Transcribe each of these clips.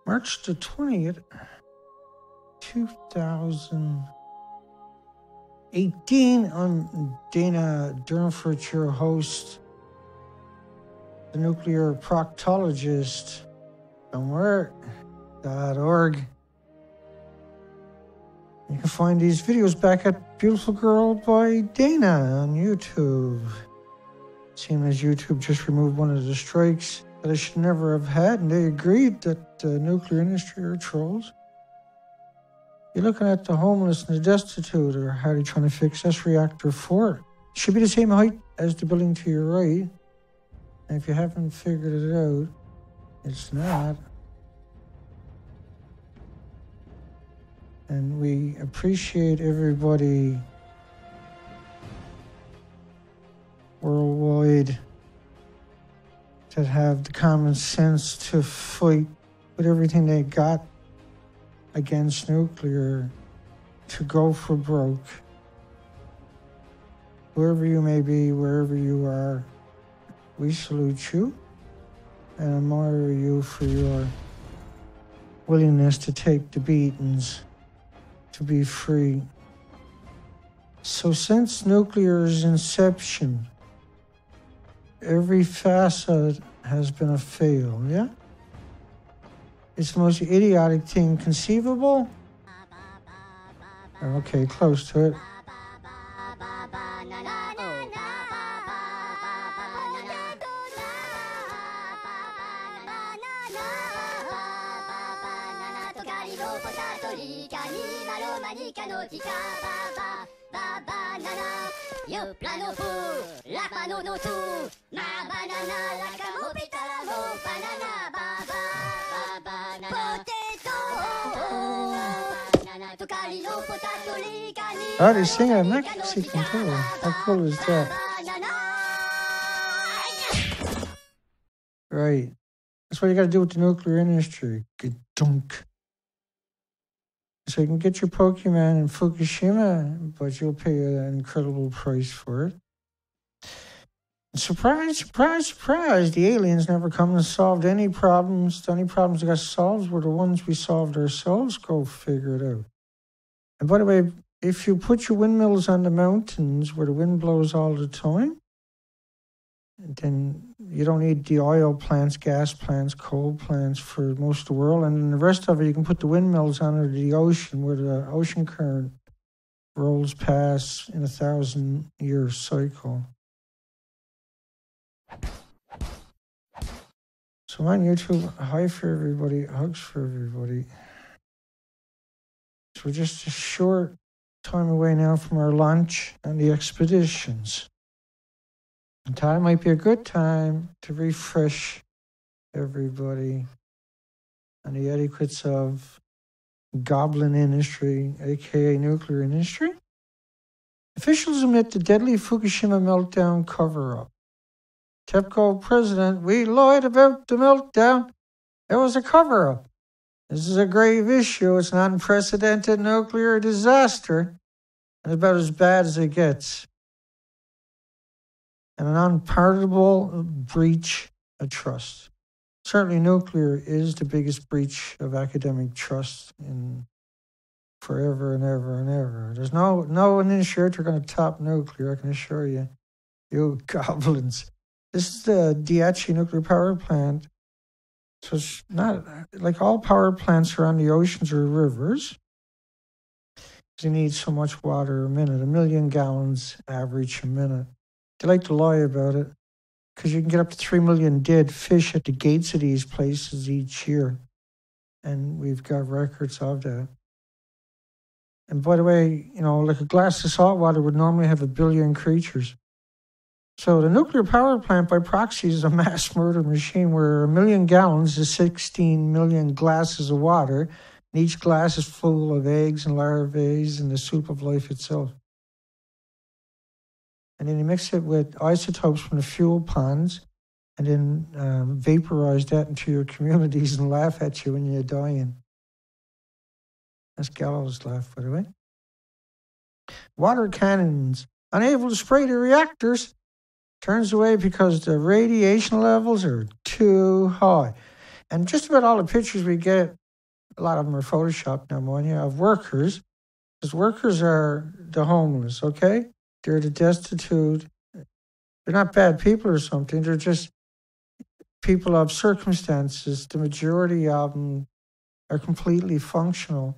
March the 20th, 2018. I'm Dana Durnford, your host, the nuclear proctologist. Somewhere.org. You can find these videos back at Beautiful Girl by Dana on YouTube. Seeing as YouTube just removed one of the strikes that I should never have had, and they agreed that the nuclear industry are trolls. You're looking at the homeless and the destitute, or how they're trying to fix this reactor 4. It should be the same height as the building to your right. And if you haven't figured it out, it's not. And we appreciate everybody worldwide that have the common sense to fight with everything they got against nuclear, to go for broke. Wherever you may be, wherever you are, we salute you and admire you for your willingness to take the beatings, to be free. So since nuclear's inception, every facet has been a fail, yeah? It's the most idiotic thing conceivable. Okay, close to it. Oh, they sing a Mexican too. How cool is that? Right. That's what you gotta do with the nuclear industry. Dunk. So you can get your Pokemon in Fukushima, but you'll pay an incredible price for it. And surprise, surprise, surprise, the aliens never come and solved any problems. The only problems that got solved were the ones we solved ourselves. Go figure it out. And by the way, if you put your windmills on the mountains where the wind blows all the time, then you don't need the oil plants, gas plants, coal plants for most of the world. And then the rest of it, you can put the windmills under the ocean where the ocean current rolls past in a 1,000-year cycle. So on YouTube, hi for everybody, hugs for everybody. So we're just a short time away now from our launch and the expeditions. And time might be a good time to refresh everybody on the etiquettes of goblin industry, aka nuclear industry. Officials admit the deadly Fukushima meltdown cover-up. TEPCO president, we lied about the meltdown. It was a cover-up. This is a grave issue. It's an unprecedented nuclear disaster, and about as bad as it gets. And an unpardonable breach of trust. Certainly nuclear is the biggest breach of academic trust in forever and ever and ever. There's no one in shirt are going to top nuclear, I can assure you. You goblins. This is the Ichi nuclear power plant. So it's not like all power plants are on the oceans or rivers. They need so much water a minute, 1 million gallons average a minute. They like to lie about it because you can get up to 3 million dead fish at the gates of these places each year. And we've got records of that. And by the way, you know, like a glass of salt water would normally have 1 billion creatures. So the nuclear power plant by proxy is a mass murder machine where 1 million gallons is 16 million glasses of water. And each glass is full of eggs and larvae and the soup of life itself. And then you mix it with isotopes from the fuel ponds and then vaporize that into your communities and laugh at you when you're dying. That's gallows laugh, by the way. Water cannons, unable to spray the reactors, turns away because the radiation levels are too high. And just about all the pictures we get, a lot of them are photoshopped now, mind you, of workers. Because workers are the homeless, okay? They're the destitute. They're not bad people or something. They're just people of circumstances. The majority of them are completely functional.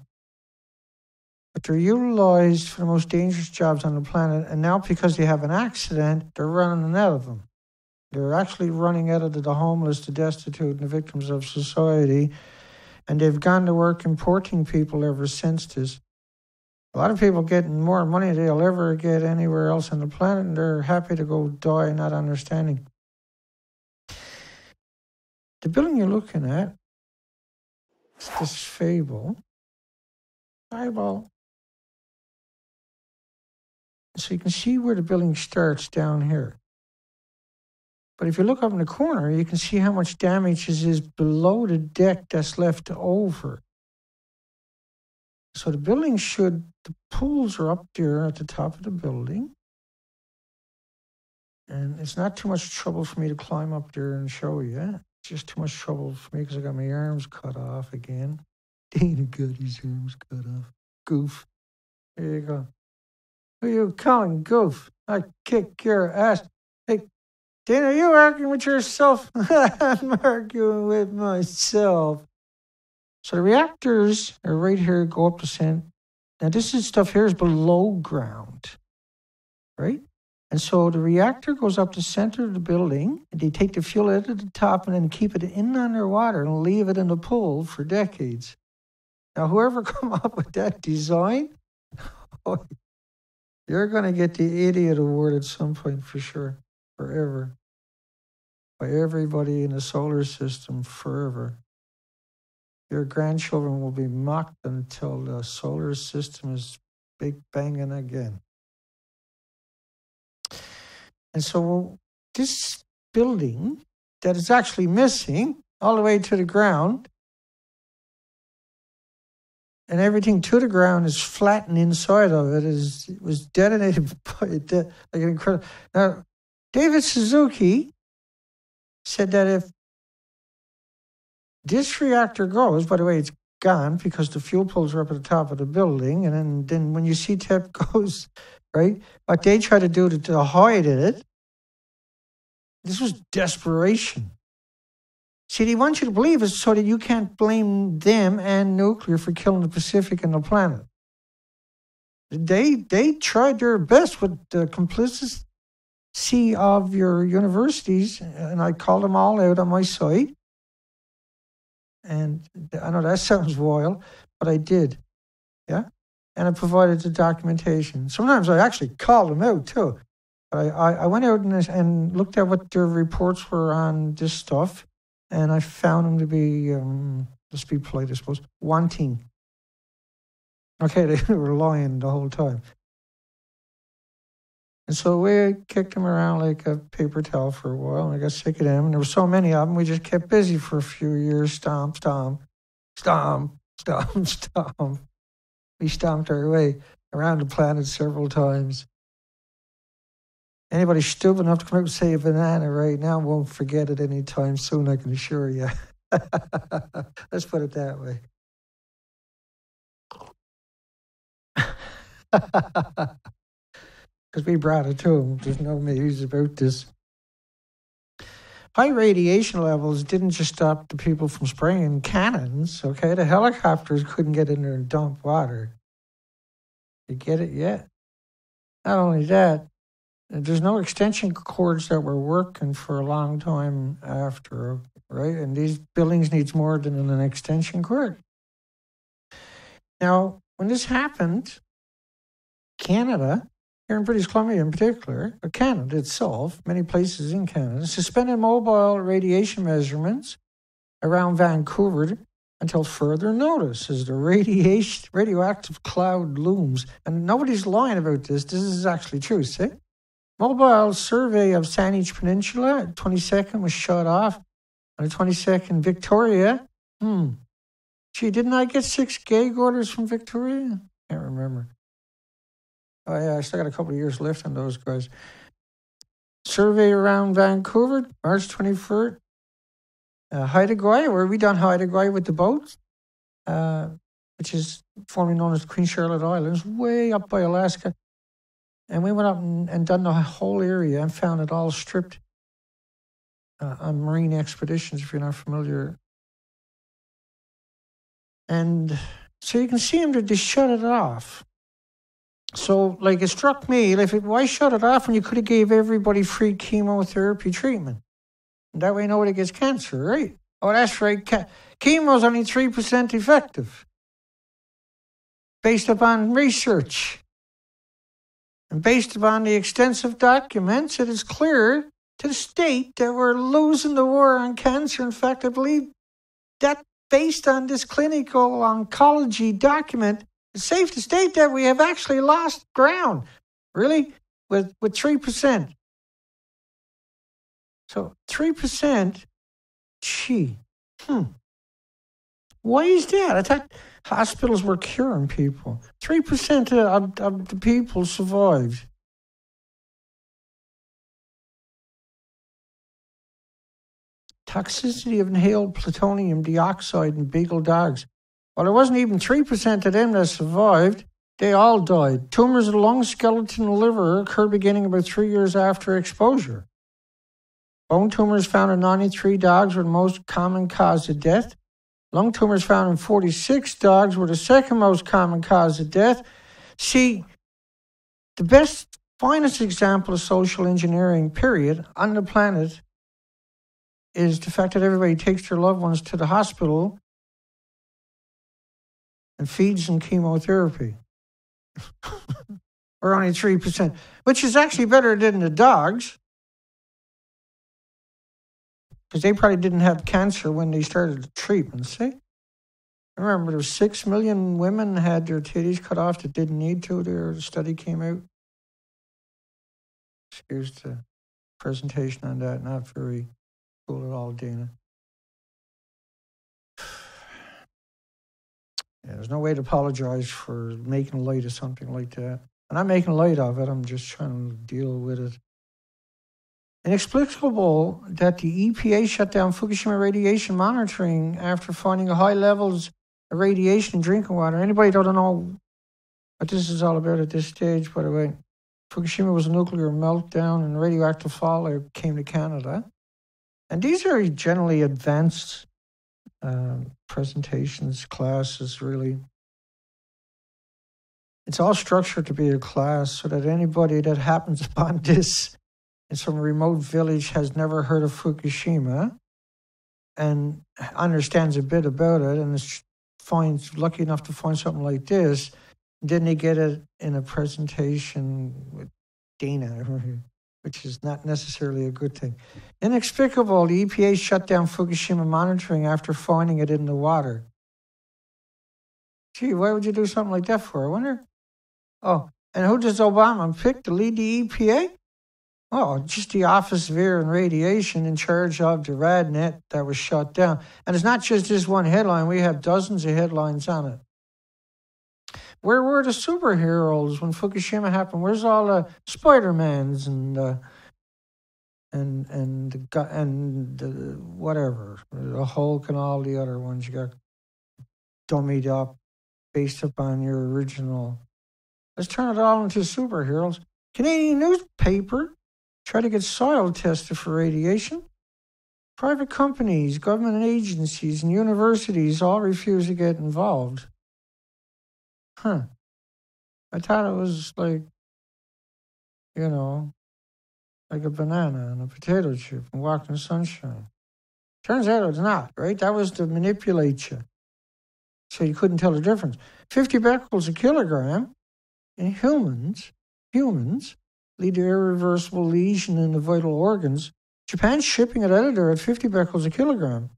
But they're utilized for the most dangerous jobs on the planet. And now because they have an accident, they're running out of them. They're actually running out of the homeless, the destitute, and the victims of society. And they've gone to work importing people ever since this. A lot of people getting more money than they'll ever get anywhere else on the planet, and they're happy to go die not understanding. The building you're looking at, it's this fable. Eyeball. So you can see where the building starts down here. But if you look up in the corner, you can see how much damage is below the deck that's left over. So the building the pools are up there at the top of the building. And it's not too much trouble for me to climb up there and show you. It's just too much trouble for me because I got my arms cut off again. Dana got his arms cut off. Goof. There you go. Who are you calling goof? I kick your ass. Hey, Dana, are you arguing with yourself? I'm arguing with myself. So the reactors are right here, go up to center. Now this stuff here is below ground, right? And so the reactor goes up the center of the building, and they take the fuel out of the top and then keep it in underwater and leave it in the pool for decades. Now whoever come up with that design, you're going to get the idiot award at some point for sure, forever. By everybody in the solar system, forever. Your grandchildren will be mocked until the solar system is big banging again. And so this building that is actually missing all the way to the ground, and everything to the ground is flattened inside of it, it was detonated by like an incredible. Now, David Suzuki said that if this reactor goes, by the way, it's gone because the fuel pools are up at the top of the building. And then when your CTEP goes, right, what they try to do to hide it, this was desperation. See, they want you to believe it so that you can't blame them and nuclear for killing the Pacific and the planet. They tried their best with the complicity of your universities, and I called them all out on my site. And I know that sounds wild, but I did, yeah? And I provided the documentation. Sometimes I actually called them out too. But I went out and looked at what their reports were on this stuff, and I found them to be, let's be polite, I suppose, wanting. Okay, they were lying the whole time. And so we kicked them around like a paper towel for a while, and I got sick of them. And there were so many of them, we just kept busy for a few years. Stomp, stomp, stomp, stomp, stomp. We stomped our way around the planet several times. Anybody stupid enough to come out and say a banana right now won't forget it anytime soon, I can assure you. Let's put it that way. Because we brought it to them. There's no maybes about this. High radiation levels didn't just stop the people from spraying cannons, okay? The helicopters couldn't get in there and dump water. You get it yet? Not only that, there's no extension cords that were working for a long time after, right? And these buildings needs more than an extension cord. Now, when this happened, Canada, here in British Columbia in particular, but Canada itself, many places in Canada, suspended mobile radiation measurements around Vancouver until further notice as the radioactive cloud looms. And nobody's lying about this. This is actually true, see? Mobile survey of Saanich Peninsula, 22nd was shut off. On the 22nd, Victoria. Gee, didn't I get 6 gag orders from Victoria? Can't remember. Oh, yeah, I still got a couple of years left on those guys. Survey around Vancouver, March 21st. Haida where we done Haida with the boat, which is formerly known as Queen Charlotte Islands, way up by Alaska. And we went up and done the whole area and found it all stripped on marine expeditions, if you're not familiar. And so you can see them, they shut it off. So, like, it struck me, why shut it off when you could have gave everybody free chemotherapy treatment? And that way nobody gets cancer, right? Oh, that's right. Chemo's only 3% effective, based upon research. And based upon the extensive documents, it is clear to state that we're losing the war on cancer. In fact, I believe that based on this clinical oncology document, it's safe to state that we have actually lost ground, really, with 3%. So 3%, Why is that? I thought hospitals were curing people. 3% of the people survived. Toxicity of inhaled plutonium dioxide in beagle dogs. Well, there wasn't even 3% of them that survived. They all died. Tumors of the lung, skeleton, and liver occurred beginning about 3 years after exposure. Bone tumors found in 93 dogs were the most common cause of death. Lung tumors found in 46 dogs were the second most common cause of death. See, the best, finest example of social engineering, period, on the planet is the fact that everybody takes their loved ones to the hospital and feeds them chemotherapy. Or only 3%, which is actually better than the dogs, because they probably didn't have cancer when they started the treatment, see? Remember, there were 6 million women had their titties cut off that didn't need to. The study came out. Here's the presentation on that. Not very cool at all, Dana. Yeah, there's no way to apologize for making light of something like that. I'm not making light of it. I'm just trying to deal with it. Inexplicable that the EPA shut down Fukushima radiation monitoring after finding high levels of radiation in drinking water. Anybody don't know what this is all about at this stage, by the way. Fukushima was a nuclear meltdown and radioactive fallout came to Canada. And these are generally advanced presentations, classes, really. It's all structured to be a class so that anybody that happens upon this in some remote village has never heard of Fukushima and understands a bit about it and is lucky enough to find something like this, then they get it in a presentation with Dana, which is not necessarily a good thing. Inexplicable, the EPA shut down Fukushima monitoring after finding it in the water. Gee, why would you do something like that for? I wonder. Oh, and who does Obama pick to lead the EPA? Oh, just the Office of Air and Radiation in charge of the RadNet that was shut down. And it's not just this one headline. We have dozens of headlines on it. Where were the superheroes when Fukushima happened? Where's all the Spider-Mans and whatever, the Hulk and all the other ones you got dummied up based upon your original. Let's turn it all into superheroes. Canadian newspaper try to get soil tested for radiation. Private companies, government agencies, and universities all refuse to get involved. I thought it was like, like a banana and a potato chip and walk in the sunshine. Turns out it's not, right? That was to manipulate you. So you couldn't tell the difference. 50 becquerels a kilogram in humans lead to irreversible lesion in the vital organs. Japan's shipping it out of there at 50 becquerels a kilogram.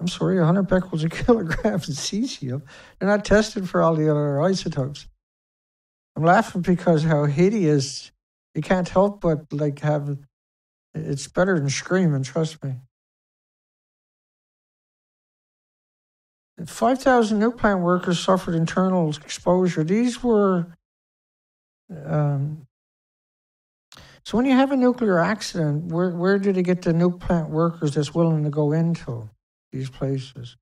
I'm sorry, 100 becquerels a kilogram is cesium. They're not tested for all the other isotopes. I'm laughing because how hideous. You can't help but have. It's better than screaming, trust me. 5,000 nuke plant workers suffered internal exposure. These were So when you have a nuclear accident, where do they get the nuke plant workers that's willing to go into these places?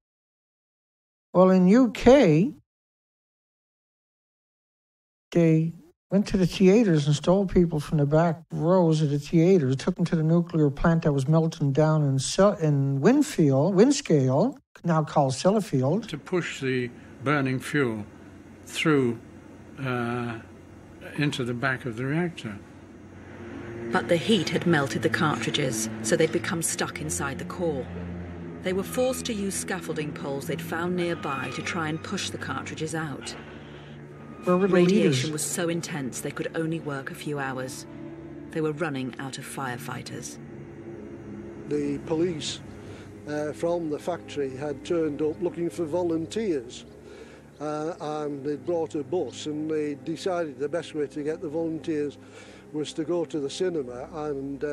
Well, in UK, they went to the theaters and stole people from the back rows of the theaters, took them to the nuclear plant that was melting down in Windscale, now called Sellafield. To push the burning fuel through into the back of the reactor. But the heat had melted the cartridges, so they'd become stuck inside the core. They were forced to use scaffolding poles they'd found nearby to try and push the cartridges out. Radiation was so intense they could only work a few hours. They were running out of firefighters. The police from the factory had turned up looking for volunteers, and they'd brought a bus, and they decided the best way to get the volunteers was to go to the cinema and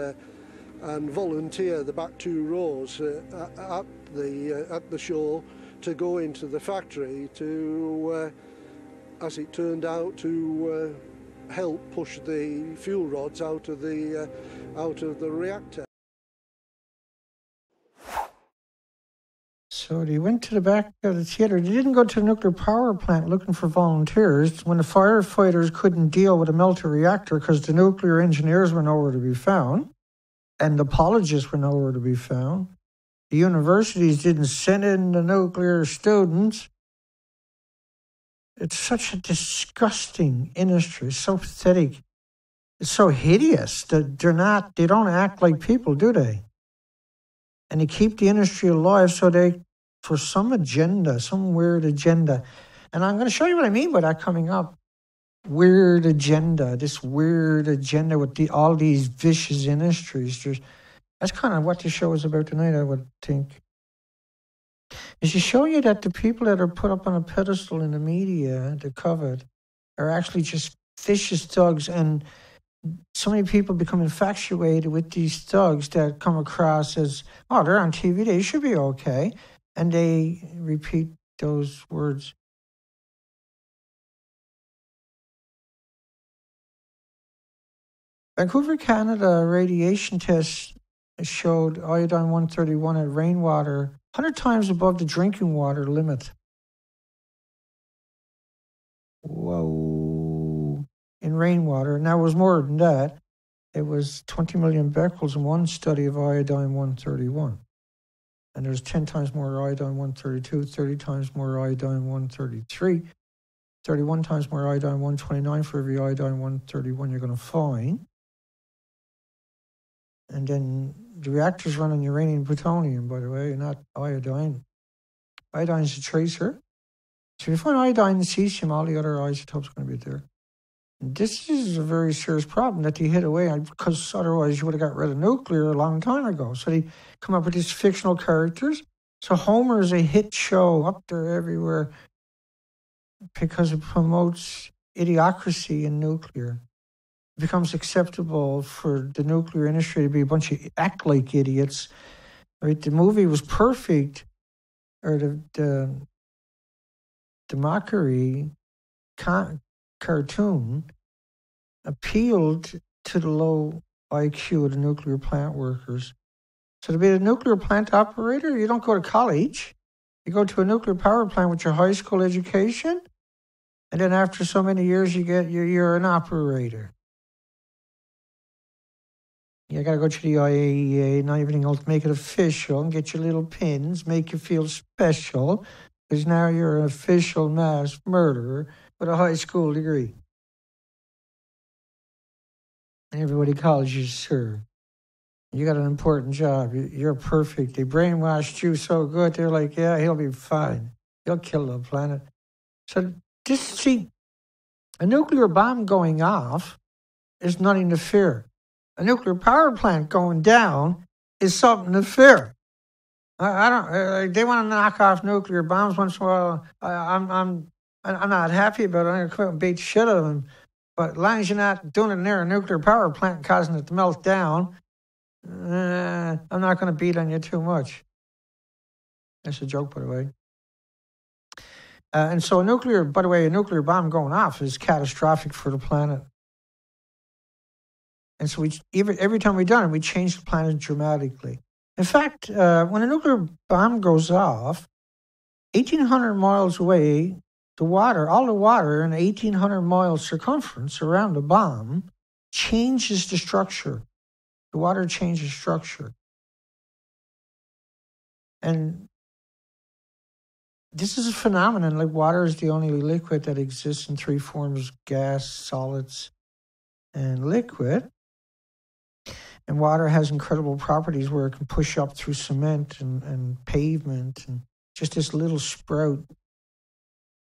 volunteer the back 2 rows at the show to go into the factory to, as it turned out, to help push the fuel rods out of the reactor. So they went to the back of the theater. They didn't go to the nuclear power plant looking for volunteers. When the firefighters couldn't deal with a melted reactor because the nuclear engineers were nowhere to be found, and the apologists were nowhere to be found, the universities didn't send in the nuclear students. It's such a disgusting industry. It's so pathetic. It's so hideous that they don't act like people, do they? And they keep the industry alive for some agenda, some weird agenda. And I'm going to show you what I mean by that coming up. Weird agenda, this weird agenda with all these vicious industries. That's kind of what the show is about tonight, I would think. Is to show you that the people that are put up on a pedestal in the media, the covered, are actually just vicious thugs, and so many people become infatuated with these thugs that come across as, oh, they're on TV, they should be okay. And they repeat those words. Vancouver, Canada radiation tests showed iodine-131 at rainwater 100 times above the drinking water limit. Whoa. In rainwater. Now, it was more than that. It was 20 million becquerels in one study of iodine-131. And there's 10 times more iodine-132, 30 times more iodine-133, 31 times more iodine-129 for every iodine-131 you're going to find. And then the reactors run on uranium plutonium, by the way, not iodine. Iodine is a tracer. So if you find iodine and cesium, all the other isotopes are going to be there. And this is a very serious problem that they hid away, because otherwise you would have got rid of nuclear a long time ago. So they come up with these fictional characters. So Homer is a hit show up there everywhere because it promotes idiocracy in nuclear. It becomes acceptable for the nuclear industry to be a bunch of act-like idiots. Right? The movie was perfect, or the mockery cartoon appealed to the low IQ of the nuclear plant workers. So to be a nuclear plant operator, you don't go to college. You go to a nuclear power plant with your high school education, and then after so many years, you're an operator. You got to go to the IAEA and everything else, make it official, and get your little pins, make you feel special, because now you're an official mass murderer with a high school degree. And everybody calls you sir. You got an important job. You're perfect. They brainwashed you so good, they're like, yeah, he'll be fine. He'll kill the planet. So a nuclear bomb going off is nothing to fear. A nuclear power plant going down is something to fear. I don't. They want to knock off nuclear bombs once in a while. I'm not happy about it. I'm going to come out and beat the shit out of them. But as long as you're not doing it near a nuclear power plant and causing it to melt down, I'm not going to beat on you too much. That's a joke, by the way. And so a nuclear bomb going off is catastrophic for the planet. And so every time we've done it, we change the planet dramatically. In fact, when a nuclear bomb goes off, 1,800 miles away, all the water in 1,800 mile circumference around the bomb changes the structure. The water changes structure. And this is a phenomenon. Like, water is the only liquid that exists in three forms: gas, solids, and liquid. And water has incredible properties where it can push up through cement and pavement and just this little sprout.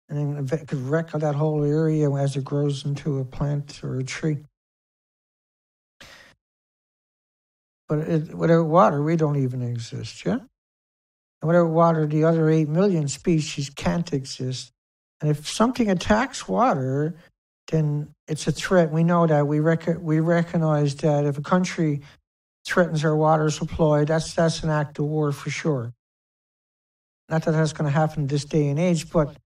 And then it could wreck that whole area as it grows into a plant or a tree. But without water, we don't even exist, yeah? And without water, the other 8 million species can't exist. And if something attacks water, then it's a threat. We know that. We recognize that if a country threatens our water supply, that's an act of war for sure. Not that that's going to happen this day and age, but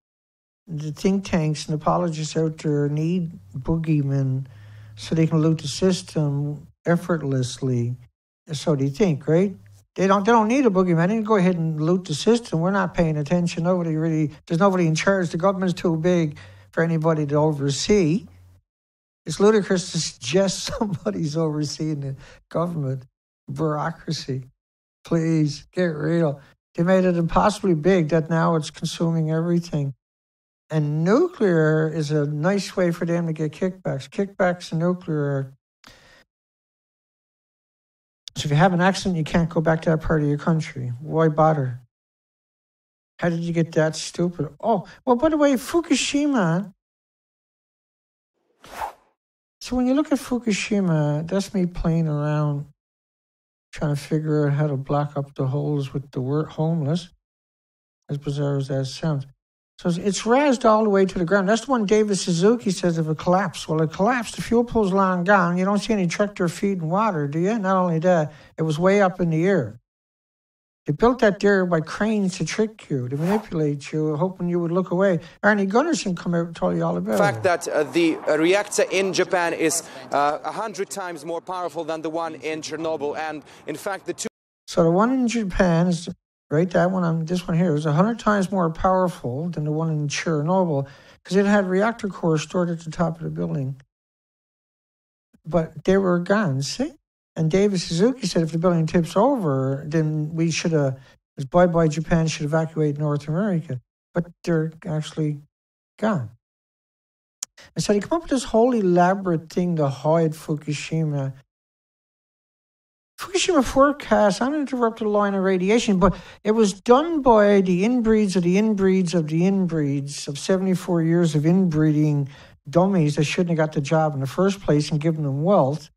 the think tanks and apologists out there need boogeymen so they can loot the system effortlessly. So they think, right? They don't need a boogeyman. They can go ahead and loot the system. We're not paying attention. There's nobody in charge. The government's too big for anybody to oversee. It's ludicrous to suggest somebody's overseeing the government. Bureaucracy. Please, get real. They made it impossibly big that now it's consuming everything. And nuclear is a nice way for them to get kickbacks. Kickbacks in nuclear. So if you have an accident, you can't go back to that part of your country. Why bother? How did you get that stupid? Oh, well, by the way, Fukushima. So when you look at Fukushima, that's me playing around, trying to figure out how to block up the holes with the word homeless, as bizarre as that sounds. So it's razzed all the way to the ground. That's the one David Suzuki says if it collapsed. Well, it collapsed. The fuel pool's long gone. You don't see any tractor feeding water, do you? Not only that, it was way up in the air. They built that there by cranes to trick you, to manipulate you, hoping you would look away. Arnie Gunnarsson come out and tell you all about it. The fact that the reactor in Japan is 100 times more powerful than the one in Chernobyl. And in fact, the two... So the one in Japan is... Right, this one here is 100 times more powerful than the one in Chernobyl because it had reactor cores stored at the top of the building. But they were gone, see? And David Suzuki said if the building tips over, then we should have, bye-bye Japan, should evacuate North America. But they're actually gone. And so they come up with this whole elaborate thing to hide Fukushima. Fukushima forecast uninterrupted line of radiation, but it was done by the inbreeds of the inbreeds of the inbreeds of 74 years of inbreeding dummies that shouldn't have got the job in the first place and given them wealth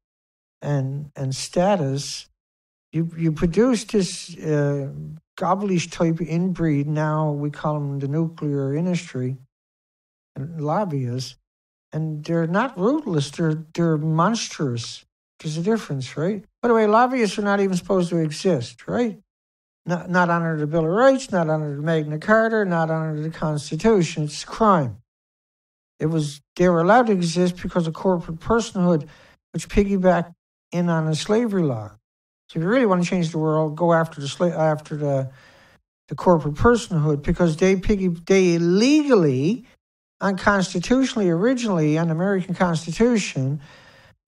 and status. You produce this gobblish type of inbreed. Now we call them the nuclear industry and lobbyists, and they're not ruthless. They're monstrous. There's a difference, right? By the way, lobbyists are not even supposed to exist, right? Not under the Bill of Rights, not under the Magna Carta, not under the Constitution. It's a crime. They were allowed to exist because of corporate personhood, which piggybacked in on the slavery law. So if you really want to change the world, go after the corporate personhood because they illegally, unconstitutionally, originally, on the American Constitution,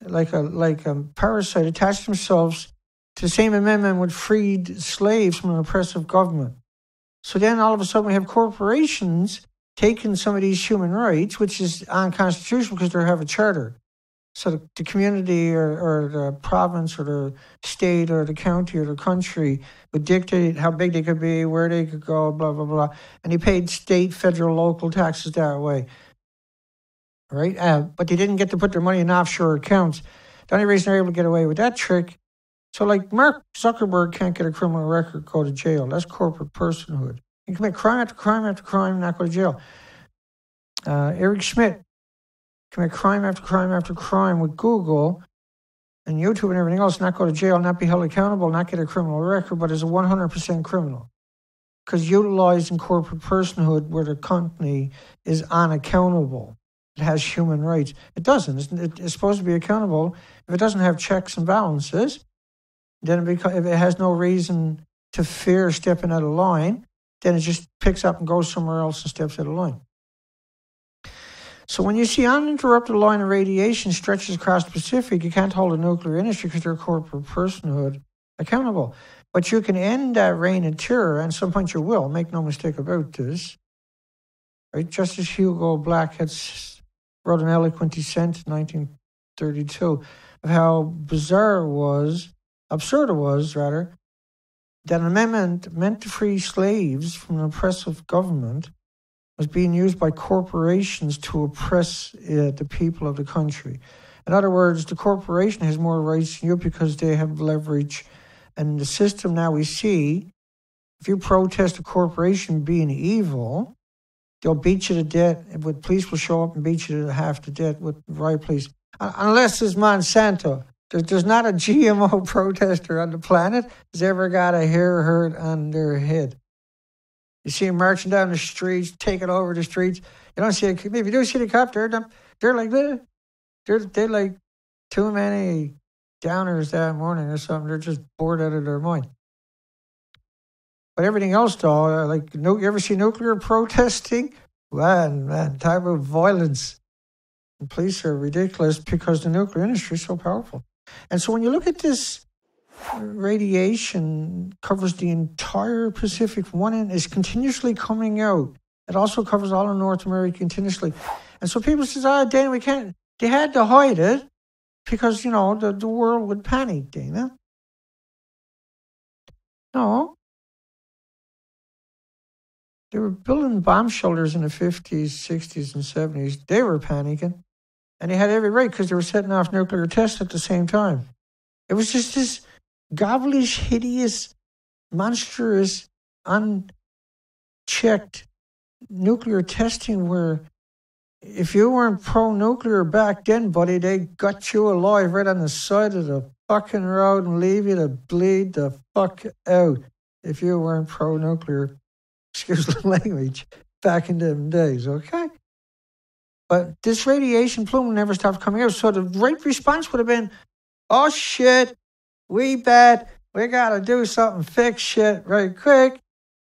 like a parasite, attached themselves to the same amendment which freed slaves from an oppressive government. So then all of a sudden we have corporations taking some of these human rights, which is unconstitutional because they have a charter. So the community or the province or the state or the county or the country would dictate how big they could be, where they could go, blah, blah, blah. And they paid state, federal, local taxes that way. Right? But they didn't get to put their money in offshore accounts. The only reason they're able to get away with that trick, so like Mark Zuckerberg can't get a criminal record, go to jail. That's corporate personhood. You commit crime after crime after crime, not go to jail. Eric Schmidt commit crime after crime after crime with Google and YouTube and everything else, not go to jail, not be held accountable, not get a criminal record, but is a 100% criminal. Because utilizing corporate personhood where the company is unaccountable. it has human rights. It doesn't. It's supposed to be accountable. If it doesn't have checks and balances, then if it has no reason to fear stepping out of line, then it just picks up and goes somewhere else and steps out of line. So when you see uninterrupted line of radiation stretches across the Pacific, you can't hold the nuclear industry because they're corporate personhood accountable. But you can end that reign of terror, and at some point you will. Make no mistake about this. Right? Justice Hugo Black wrote an eloquent dissent in 1932 of how absurd it was, that an amendment meant to free slaves from an oppressive government was being used by corporations to oppress the people of the country. In other words, the corporation has more rights than you because they have leverage. And the system now we see, if you protest a corporation being evil, they'll beat you to death. The police will show up and beat you to half to death with riot police. Unless it's Monsanto. There's not a GMO protester on the planet who's ever got a hair hurt on their head. You see them marching down the streets, taking over the streets. You don't see if you do see the cop, they're like they're like too many downers that morning or something. They're just bored out of their mind. But everything else, though, you ever see nuclear protesting? Man, type of violence. The police are ridiculous because the nuclear industry is so powerful. And so when you look at this, radiation covers the entire Pacific. One end is continuously coming out. It also covers all of North America continuously. And so people say, Dana, we can't. They had to hide it because, the world would panic, Dana. No. They were building bomb shelters in the 50s, 60s, and 70s. They were panicking. And they had every right because they were setting off nuclear tests at the same time. It was just this gobblish, hideous, monstrous, unchecked nuclear testing where if you weren't pro-nuclear back then, buddy, they got you alive right on the side of the fucking road and leave you to bleed the fuck out if you weren't pro-nuclear. Excuse the language. Back in them days, okay? But this radiation plume never stopped coming out. So the right response would have been, oh shit, we bad. We got to do something, fix shit right quick.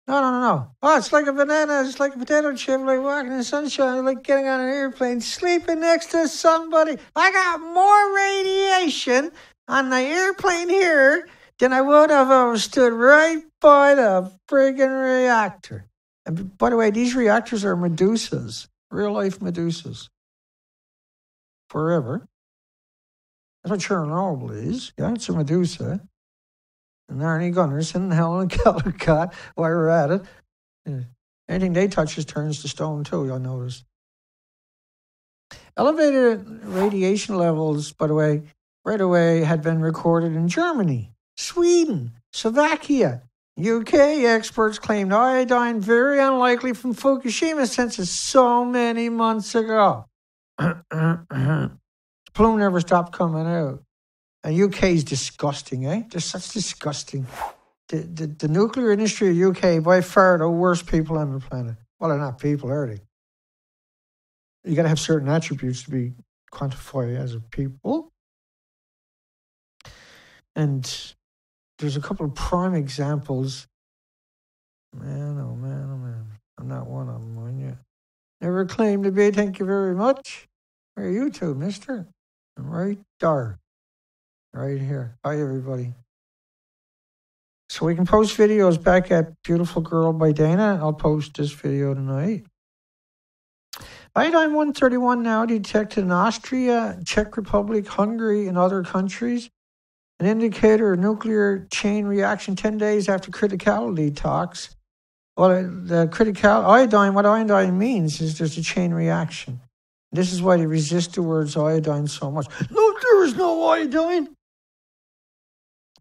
No. Oh, it's like a banana. It's like a potato chip, like walking in the sunshine, like getting on an airplane, sleeping next to somebody. I got more radiation on the airplane here than I would have if I was stood right by the friggin' reactor. And by the way, these reactors are Medusas, real-life Medusas. Forever. That's what Chernobyl is. Yeah, it's a Medusa. And Arnie Gunnarsson and Helen Caldicott, while we're at it. Yeah. Anything they touch turns to stone too, you'll notice. Elevated radiation levels, by the way, right away had been recorded in Germany, Sweden, Slovakia. UK experts claimed iodine very unlikely from Fukushima since it's so many months ago. Plume never stopped coming out. And UK is disgusting, eh? They're such disgusting. The nuclear industry of UK, by far, the worst people on the planet. Well, they're not people, are they? You got to have certain attributes to be quantified as a people. And there's a couple of prime examples. Man, oh man. I'm not one of them, aren't you? Never claimed to be. Thank you very much. Where are you two, mister? I'm right there. Right here. Hi, everybody. So we can post videos back at Beautiful Girl by Dana. I'll post this video tonight. Iodine-131 now detected in Austria, Czech Republic, Hungary, and other countries. An indicator of nuclear chain reaction 10 days after criticality talks. Well, what iodine means is there's a chain reaction. This is why they resist the words iodine so much. No, there is no iodine.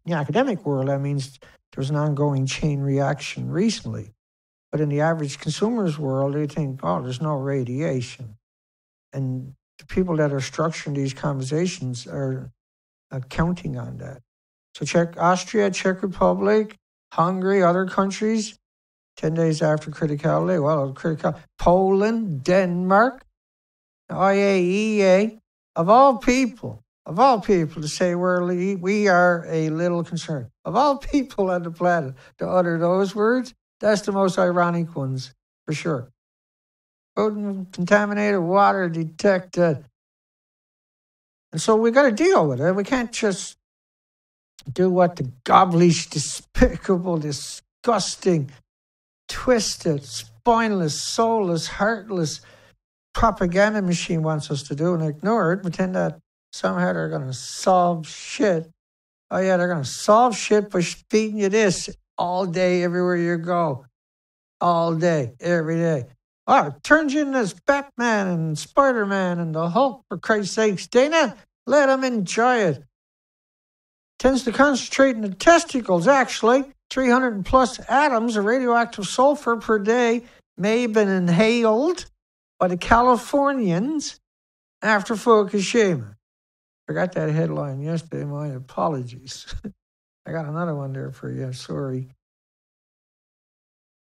In the academic world, that means there's an ongoing chain reaction recently. But in the average consumer's world, they think, oh, there's no radiation. And the people that are structuring these conversations are counting on that. So Austria, Czech Republic, Hungary, other countries, 10 days after criticality. Well, Poland, Denmark, IAEA, of all people to say we are a little concerned. Of all people on the planet to utter those words, that's the most ironic ones, for sure. Food and contaminated water detected. And so we got to deal with it. We can't just do what the gobblish, despicable, disgusting, twisted, spineless, soulless, heartless propaganda machine wants us to do and ignore it, pretend that somehow they're going to solve shit. Oh, yeah, they're going to solve shit by feeding you this all day, everywhere you go. All day, every day. Oh, it turns you into this Batman and Spider-Man and the Hulk, for Christ's sakes. Dana, let them enjoy it. Tends to concentrate in the testicles, actually. 300 plus atoms of radioactive sulfur per day may have been inhaled by the Californians after Fukushima. Forgot that headline yesterday. My apologies. I got another one there for you. Sorry.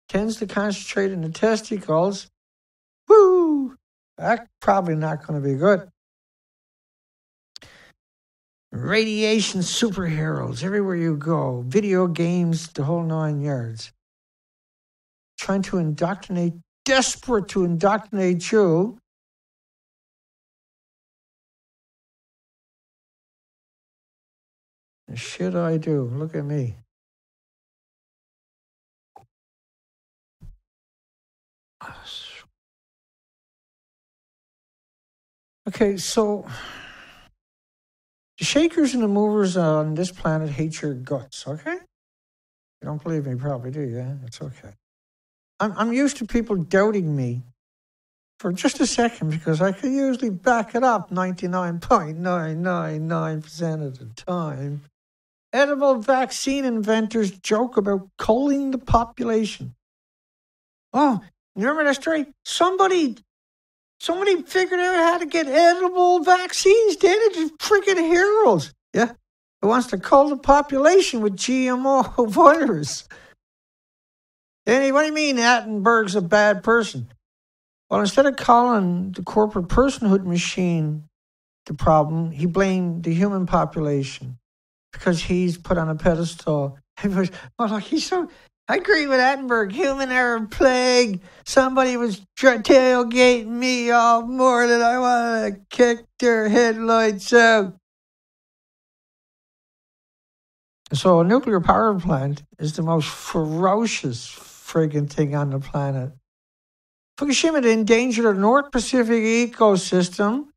Tends to concentrate in the testicles. Woo! That's probably not going to be good. Radiation superheroes everywhere you go. Video games, the whole 9 yards. Trying to indoctrinate, desperate to indoctrinate you. The shit I do. Look at me. Okay, so the shakers and the movers on this planet hate your guts, okay? You don't believe me, probably do, yeah? It's okay. I'm used to people doubting me for just a second because I can usually back it up 99.999% of the time. Edible vaccine inventors joke about culling the population. Oh, you remember that story? Somebody figured out how to get edible vaccines, did it? Just freaking heroes. Yeah. Who wants to cull the population with GMO virus? Danny, what do you mean Attenberg's a bad person? Well, instead of calling the corporate personhood machine the problem, he blamed the human population because he's put on a pedestal. I agree with Attenberg. Human error plague. Somebody was tailgating me all morning. I wanted to kick their headlights out. So a nuclear power plant is the most ferocious friggin' thing on the planet. Fukushima endangered the North Pacific ecosystem,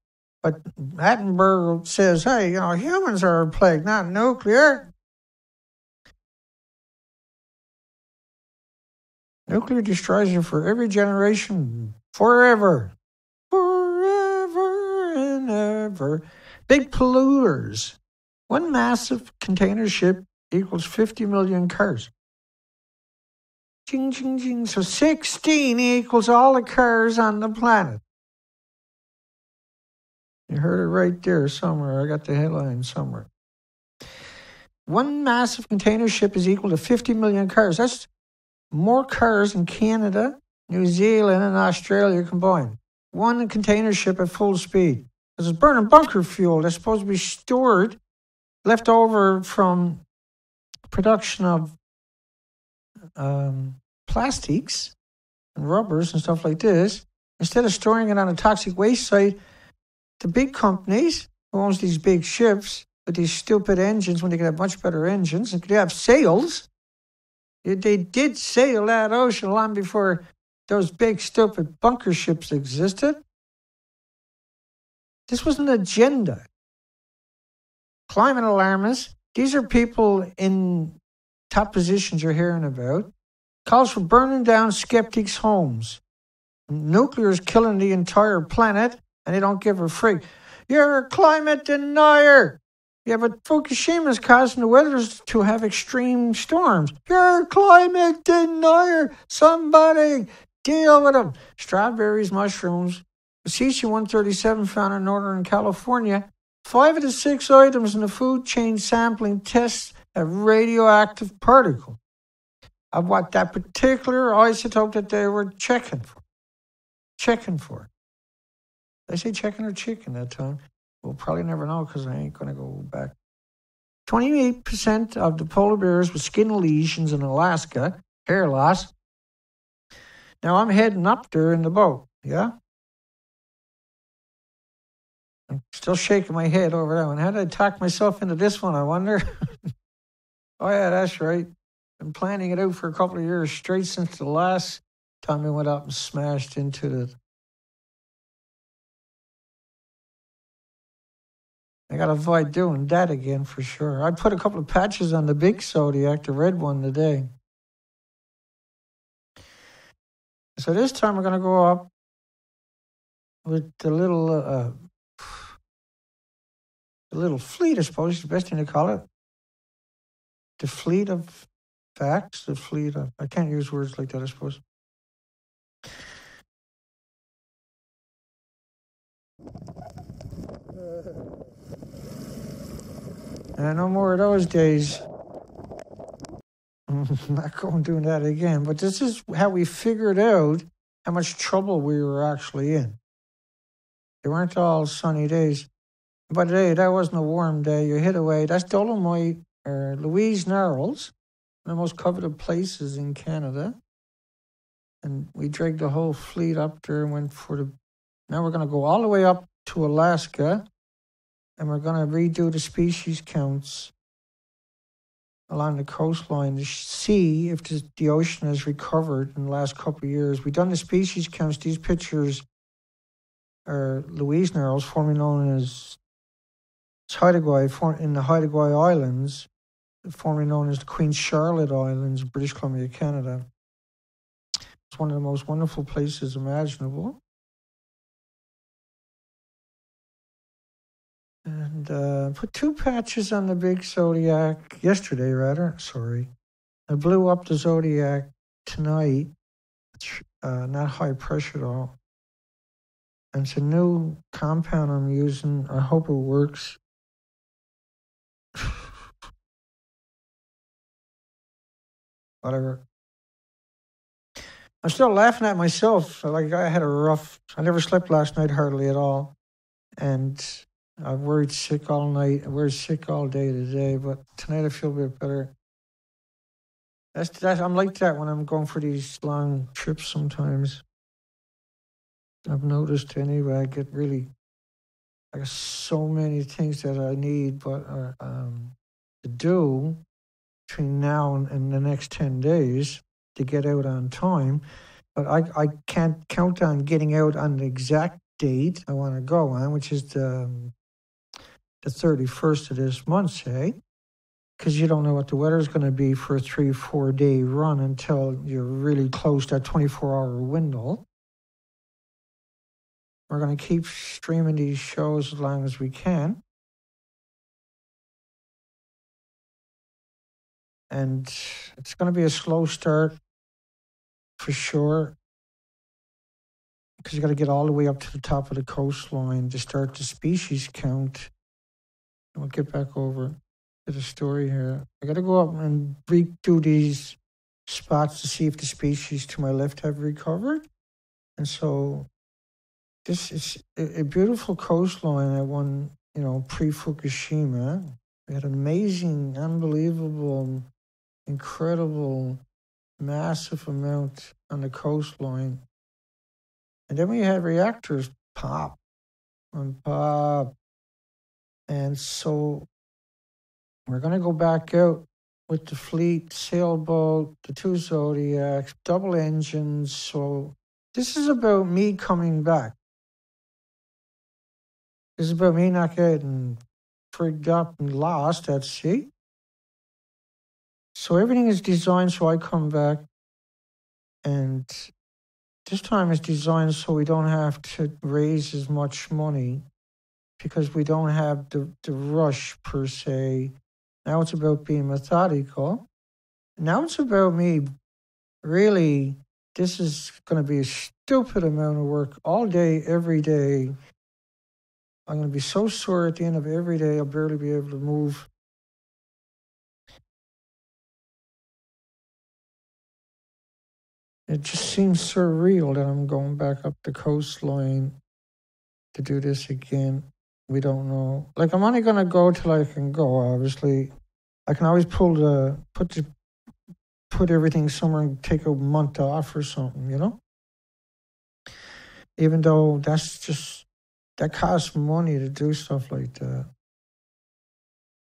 but Attenberg says, hey, humans are a plague, not nuclear. Nuclear destroys you for every generation, forever. Forever and ever. Big polluters. One massive container ship equals 50 million cars. Ching, ching, ching. So 16 equals all the cars on the planet. You heard it right there somewhere. I got the headline somewhere. One massive container ship is equal to 50 million cars. That's more cars in Canada, New Zealand, and Australia combined. One container ship at full speed. This is burning bunker fuel that's supposed to be stored, left over from production of plastics and rubbers and stuff like this. Instead of storing it on a toxic waste site, the big companies who owns these big ships with these stupid engines when they could have much better engines and could have sails. They did sail that ocean long before those big, stupid bunker ships existed. This was an agenda. Climate alarmists, these are people in top positions you're hearing about. Calls for burning down skeptics' homes. Nuclear is killing the entire planet, and they don't give a frig. You're a climate denier. Yeah, but Fukushima is causing the weather to have extreme storms. You're a climate denier. Somebody deal with them. Strawberries, mushrooms. Cesium-137 found in Northern California. 5 of the 6 items in the food chain sampling tests a radioactive particle of what that particular isotope that they were checking for. Did I say chicken or chicken that time? We'll probably never know because I ain't going to go back. 28% of the polar bears with skin lesions in Alaska, hair loss. Now I'm heading up there in the boat, yeah? I'm still shaking my head over that one. How did I talk myself into this one, I wonder? Oh, yeah, that's right. Been planning it out for a couple of years straight since the last time I went up and smashed into the... I got to avoid doing that again for sure. I put a couple of patches on the big Zodiac, the red one, today. So this time we're going to go up with the little fleet, I suppose is the best thing to call it. The fleet of facts, the fleet of... I can't use words like that, I suppose. No more of those days. I'm not going doing that again. But this is how we figured out how much trouble we were actually in. They weren't all sunny days. But hey, that wasn't a warm day. You hit away. That's Dolomite or Louise Narrows, one of the most coveted places in Canada. And we dragged the whole fleet up there and went for the... Now we're going to go all the way up to Alaska. And we're going to redo the species counts along the coastline to see if the ocean has recovered in the last couple of years. We've done the species counts. These pictures are Louise Narrows, formerly known as Haida-Gwaii, in the Haida-Gwaii Islands, formerly known as the Queen Charlotte Islands, British Columbia, Canada. It's one of the most wonderful places imaginable. And put 2 patches on the big Zodiac yesterday, rather. Sorry. I blew up the Zodiac tonight. It's not high pressure at all. And it's a new compound I'm using. I hope it works. Whatever. I'm still laughing at myself. Like I never slept last night hardly at all. And I worried sick all night. I worried sick all day today, but tonight I feel a bit better. I'm like that when I'm going for these long trips sometimes. I've noticed anyway, I got so many things that I need to do between now and the next 10 days to get out on time. But I can't count on getting out on the exact date I want to go on, which is the 31st of this month, say, because you don't know what the weather's going to be for a 3-4 day run until you're really close to that 24-hour window. We're going to keep streaming these shows as long as we can. And it's going to be a slow start for sure, because you got to get all the way up to the top of the coastline to start the species count. We'll get back over to the story here. I got to go up and redo these spots to see if the species to my left have recovered. And so this is a beautiful coastline at one, pre-Fukushima. We had an amazing, unbelievable, incredible, massive amount on the coastline. And then we had reactors pop and pop. And so we're going to go back out with the fleet, sailboat, the 2 Zodiacs, double engines. So this is about me coming back. This is about me not getting frigged up and lost at sea. So everything is designed so I come back. And this time it's designed so we don't have to raise as much money, because we don't have the rush per se. Now it's about being methodical. Now it's about me really, this is going to be a stupid amount of work all day, every day. I'm going to be so sore at the end of every day, I'll barely be able to move. It just seems surreal that I'm going back up the coastline to do this again. We don't know. Like, I'm only going to go till I can go, obviously. I can always put everything somewhere and take a month off or something, you know? Even though that costs money to do stuff like that.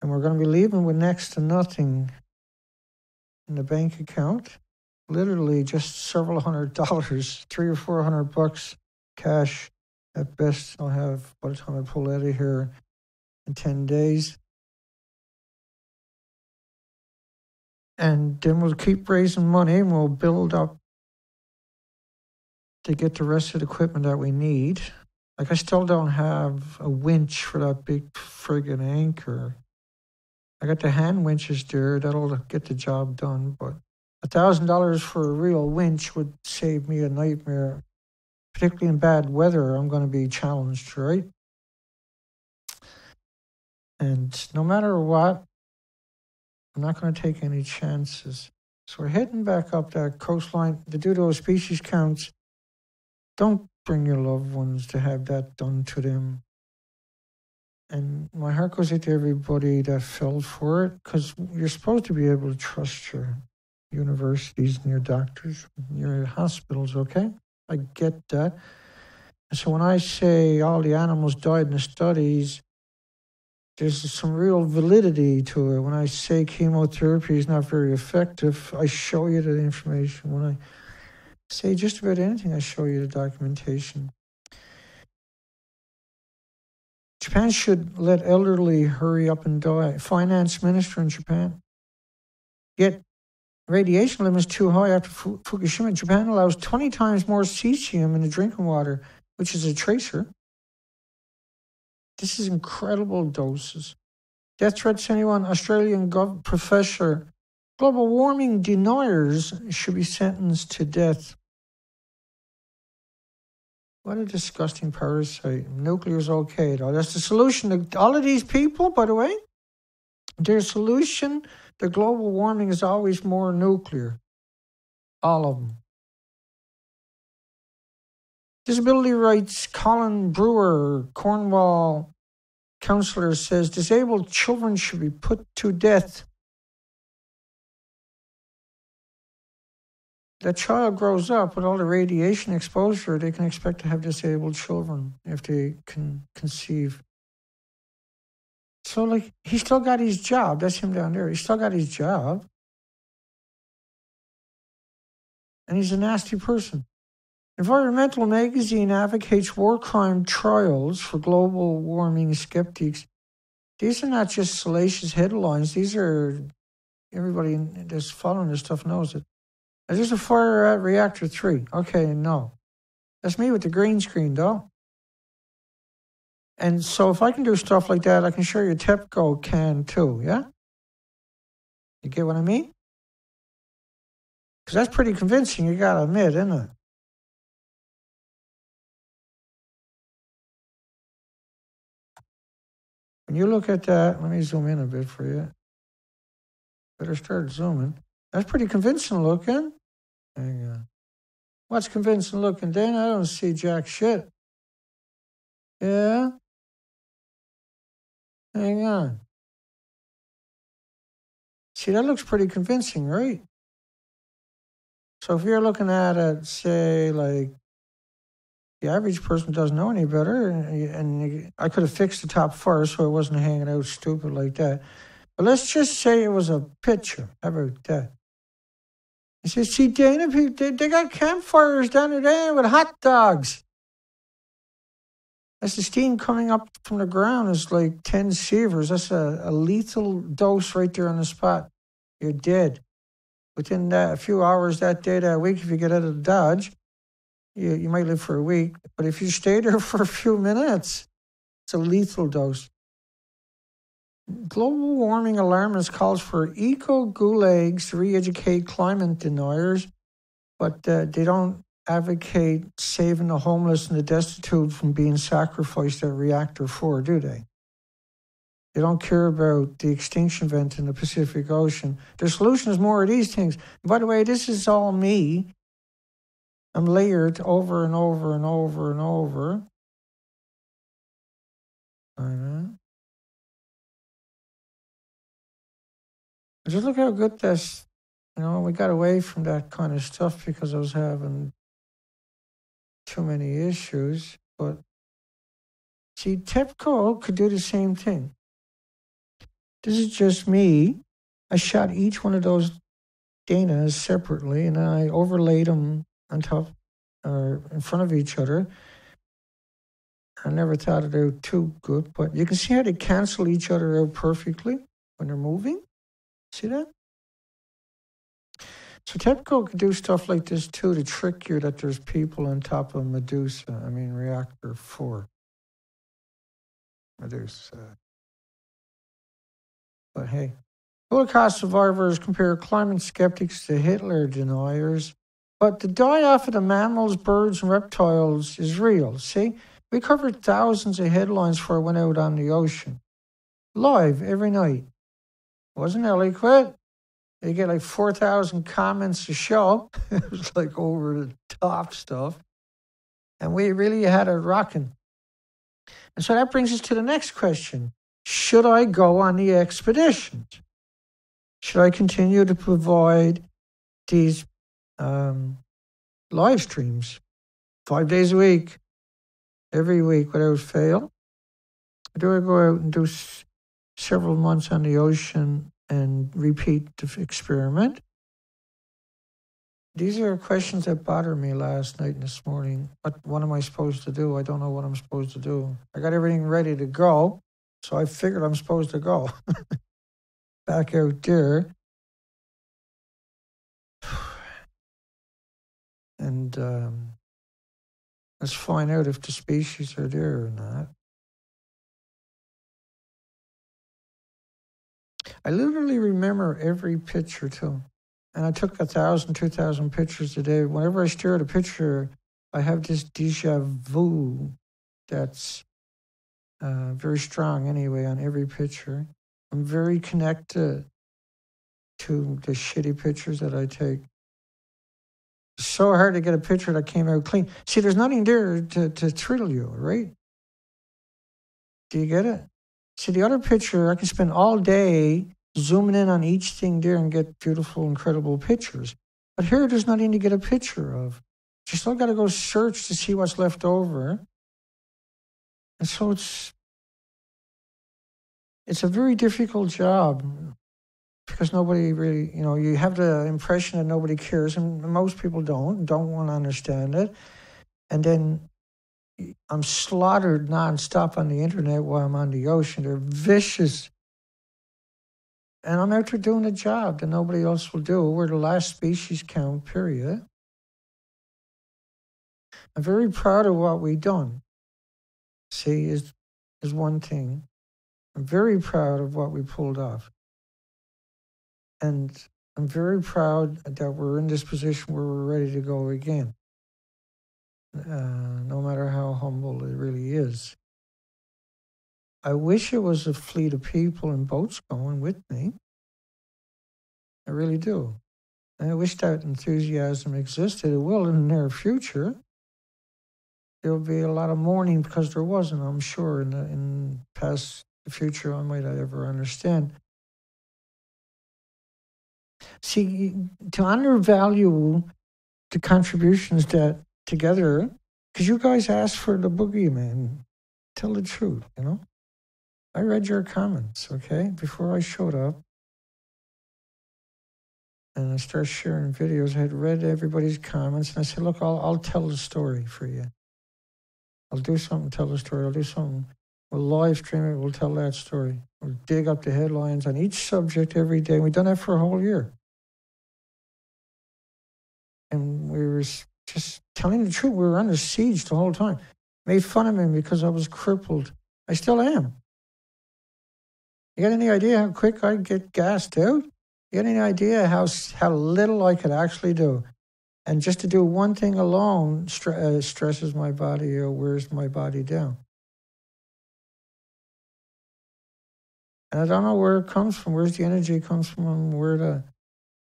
And we're going to be leaving with next to nothing in the bank account. Literally just several $100, $300 or $400 cash at best. I'll have by the time I pull out of here in 10 days. And then we'll keep raising money and we'll build up to get the rest of the equipment that we need. Like, I still don't have a winch for that big friggin' anchor. I got the hand winches there. That'll get the job done. But $1,000 for a real winch would save me a nightmare. Particularly in bad weather, I'm going to be challenged, right? And no matter what, I'm not going to take any chances. So we're heading back up that coastline to do those species counts. Don't bring your loved ones to have that done to them. And my heart goes out to everybody that fell for it, because you're supposed to be able to trust your universities and your doctors, and your hospitals, okay? I get that. And so when I say all the animals died in the studies, there's some real validity to it. When I say chemotherapy is not very effective, I show you the information. When I say just about anything, I show you the documentation. Japan should let elderly hurry up and die. Finance minister in Japan. Yet radiation limits too high after Fukushima. Japan allows 20 times more cesium in the drinking water, which is a tracer. This is incredible doses. Death threats anyone. Australian professor. Global warming deniers should be sentenced to death. What a disgusting parasite. Nuclear's okay, though. That's the solution to all of these people, by the way. Their solution to global warming is always more nuclear. All of them. Disability rights, Colin Brewer, Cornwall councillor, says disabled children should be put to death. That child grows up with all the radiation exposure, they can expect to have disabled children if they can conceive. So, like, he still got his job. That's him down there. He still got his job. And he's a nasty person. Environmental magazine advocates war crime trials for global warming skeptics. These are not just salacious headlines. These are, everybody that's following this stuff knows it. There's a fire at reactor 3. Okay, no. That's me with the green screen, though. And so if I can do stuff like that, I can show you TEPCO can too, yeah? You get what I mean? Because that's pretty convincing, you gotta admit, isn't it? When you look at that, let me zoom in a bit for you. Better start zooming. That's pretty convincing looking. Hang on. What's convincing looking, Dan? I don't see jack shit. Yeah? Hang on. See, that looks pretty convincing, right? So if you're looking at it, say, like, the average person doesn't know any better, and I could have fixed the top first so it wasn't hanging out stupid like that. But let's just say it was a picture. How about that? I said, see, Dana, they got campfires down there with hot dogs. That's the steam coming up from the ground is like 10 sievers. That's a lethal dose right there on the spot. You're dead. Within a few hours that day, that week, if you get out of the Dodge, you might live for a week. But if you stay there for a few minutes, it's a lethal dose. Global warming alarmist calls for eco-gulags to re-educate climate deniers, but they don't advocate saving the homeless and the destitute from being sacrificed at reactor 4, do they? They don't care about the extinction event in the Pacific Ocean. Their solution is more of these things. And by the way, this is all me. I'm layered over and over and over and over. I know. Just look how good this, we got away from that kind of stuff because I was having too many issues. But see, TEPCO could do the same thing. This is just me. I shot each one of those Danas separately, and I overlaid them on top or in front of each other. I never thought it out too good, but you can see how they cancel each other out perfectly when they're moving. See that? So TEPCO could do stuff like this too to trick you that there's people on top of reactor 4. Medusa. But hey, Holocaust survivors compare climate skeptics to Hitler deniers. But the die-off of the mammals, birds, and reptiles is real. See, we covered thousands of headlines before I went out on the ocean. Live every night. Wasn't eloquent. You get like 4,000 comments a show. It was like over the top stuff. And we really had it rocking. And so that brings us to the next question. Should I go on the expeditions? Should I continue to provide these live streams 5 days a week, every week without fail? Or do I go out and do several months on the ocean and repeat the experiment? These are questions that bothered me last night and this morning. What am I supposed to do? I don't know what I'm supposed to do. I got everything ready to go, so I figured I'm supposed to go back out there. And let's find out if the species are there or not. I literally remember every picture too. And I took 1,000, 2,000 pictures a day. Whenever I stare at a picture, I have this déjà vu that's very strong anyway on every picture. I'm very connected to the shitty pictures that I take. It's so hard to get a picture that came out clean. See, there's nothing there to thrill you, right? Do you get it? See, the other picture, I can spend all day zooming in on each thing there and get beautiful, incredible pictures. But here, there's nothing to get a picture of. You still got to go search to see what's left over. And so it's a very difficult job because nobody really, you have the impression that nobody cares, and most people don't want to understand it. And then I'm slaughtered nonstop on the internet while I'm on the ocean. They're vicious. And I'm out there doing a job that nobody else will do. We're the last species count, period. I'm very proud of what we've done. See, is one thing. I'm very proud of what we pulled off. And I'm very proud that we're in this position where we're ready to go again. No matter how humble it really is. I wish it was a fleet of people and boats going with me. I really do. And I wish that enthusiasm existed. It will in the near future. There'll be a lot of mourning because there wasn't, I'm sure, in past the future I might ever understand. See, to undervalue the contributions that together, because you guys asked for the boogeyman, tell the truth, I read your comments, okay, before I showed up. And I started sharing videos. I had read everybody's comments, and I said, look, I'll tell the story for you. I'll do something, tell the story. I'll do something. We'll live stream it. We'll tell that story. We'll dig up the headlines on each subject every day. We've done that for a whole year. And we were just telling the truth. We were under siege the whole time. Made fun of me because I was crippled. I still am. You got any idea how quick I get gassed out? You got any idea how little I could actually do? And just to do one thing alone stresses my body or wears my body down. And I don't know where it comes from. Where's the energy comes from and where the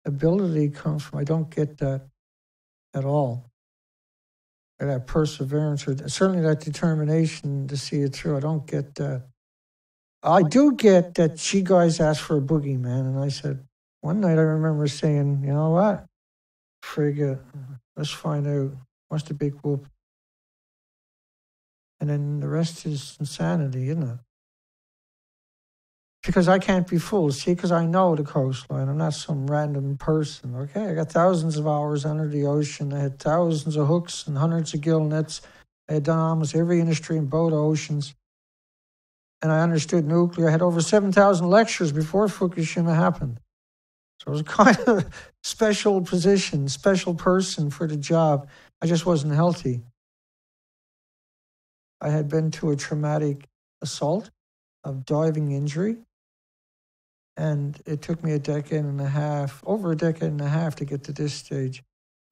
ability comes from. I don't get that at all. Or that perseverance or certainly that determination to see it through. I don't get that. I do get that she guys asked for a boogeyman, and I said, one night I remember saying, you know what, frigga, let's find out what's the big whoop. And then the rest is insanity, isn't it? Because I can't be fooled, see, because I know the coastline. I'm not some random person, okay? I got thousands of hours under the ocean. I had thousands of hooks and hundreds of gill nets. I had done almost every industry in both oceans. And I understood nuclear. I had over 7,000 lectures before Fukushima happened. So it was kind of a special position, special person for the job. I just wasn't healthy. I had been to a traumatic assault, a diving injury. And it took me over a decade and a half to get to this stage.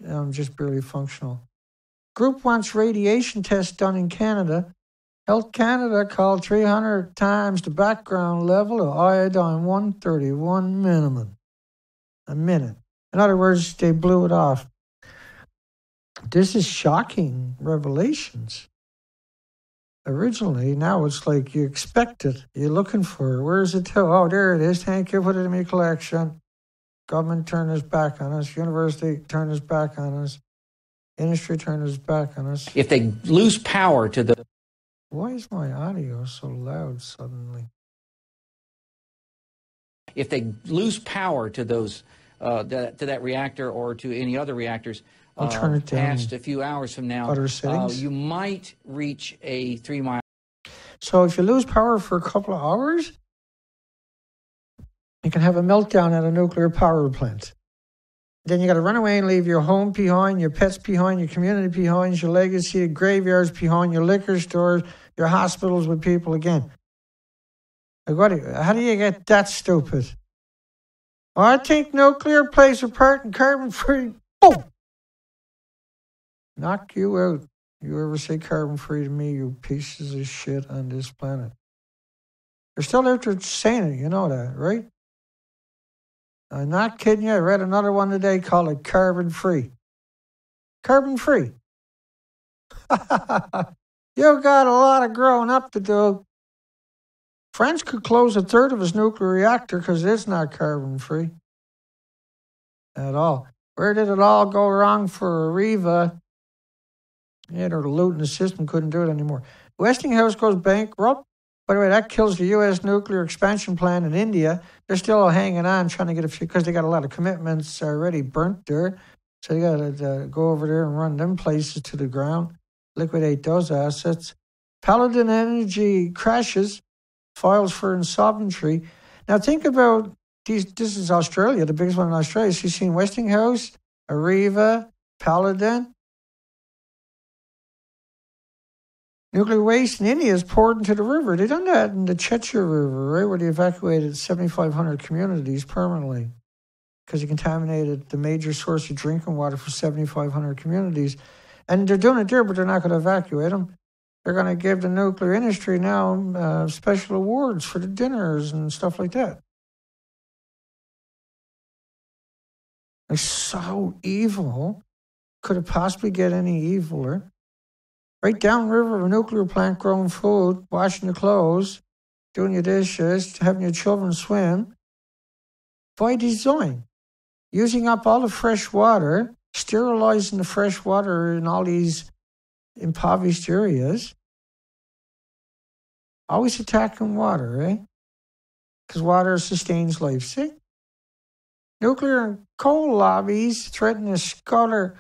I'm just barely functional. Group wants radiation tests done in Canada. Health Canada called 300 times the background level of iodine 131 minimum. A minute. In other words, they blew it off. This is shocking revelations. Originally, now it's like you expect it. You're looking for it. Where is it to? Oh, there it is. Thank you. Put it in my collection. Government turned its back on us. University turned its back on us. Industry turned its back on us. If they lose power to the... Why is my audio so loud suddenly? If they lose power to those, to that reactor or to any other reactors, I'll turn it down. Past a few hours from now, you might reach a 3-mile. So if you lose power for a couple of hours, you can have a meltdown at a nuclear power plant. Then you got to run away and leave your home behind, your pets behind, your community behind, your legacy, your graveyards behind, your liquor stores, your hospitals with people again. Like how do you get that stupid? I think nuclear plays a part in carbon-free. Boom! Knock you out. You ever say carbon-free to me, you pieces of shit on this planet. They're still out there saying it, you know that, right? I'm not kidding you. I read another one today called it carbon-free. Carbon-free. You got a lot of growing up to do. France could close a third of its nuclear reactor because it's not carbon-free at all. Where did it all go wrong for Areva? Yeah, they're looting the system, couldn't do it anymore. Westinghouse goes bankrupt. By the way, that kills the U.S. nuclear expansion plan in India. They're still hanging on, trying to get a few, because they got a lot of commitments already burnt there. So they got to go over there and run them places to the ground, liquidate those assets. Paladin Energy crashes, files for insolvency. Now think about these. This is Australia, the biggest one in Australia. So you've seen Westinghouse, Areva, Paladin. Nuclear waste in India is poured into the river. They done that in the Chechnya River, right, where they evacuated 7,500 communities permanently because they contaminated the major source of drinking water for 7,500 communities. And they're doing it there, but they're not going to evacuate them. They're going to give the nuclear industry now special awards for the dinners and stuff like that. It's so evil. Could it possibly get any eviler? Right downriver of a nuclear plant, growing food, washing your clothes, doing your dishes, having your children swim. By design. Using up all the fresh water, sterilizing the fresh water in all these impoverished areas. Always attacking water, right? Because water sustains life. See? Nuclear and coal lobbies threaten to scupper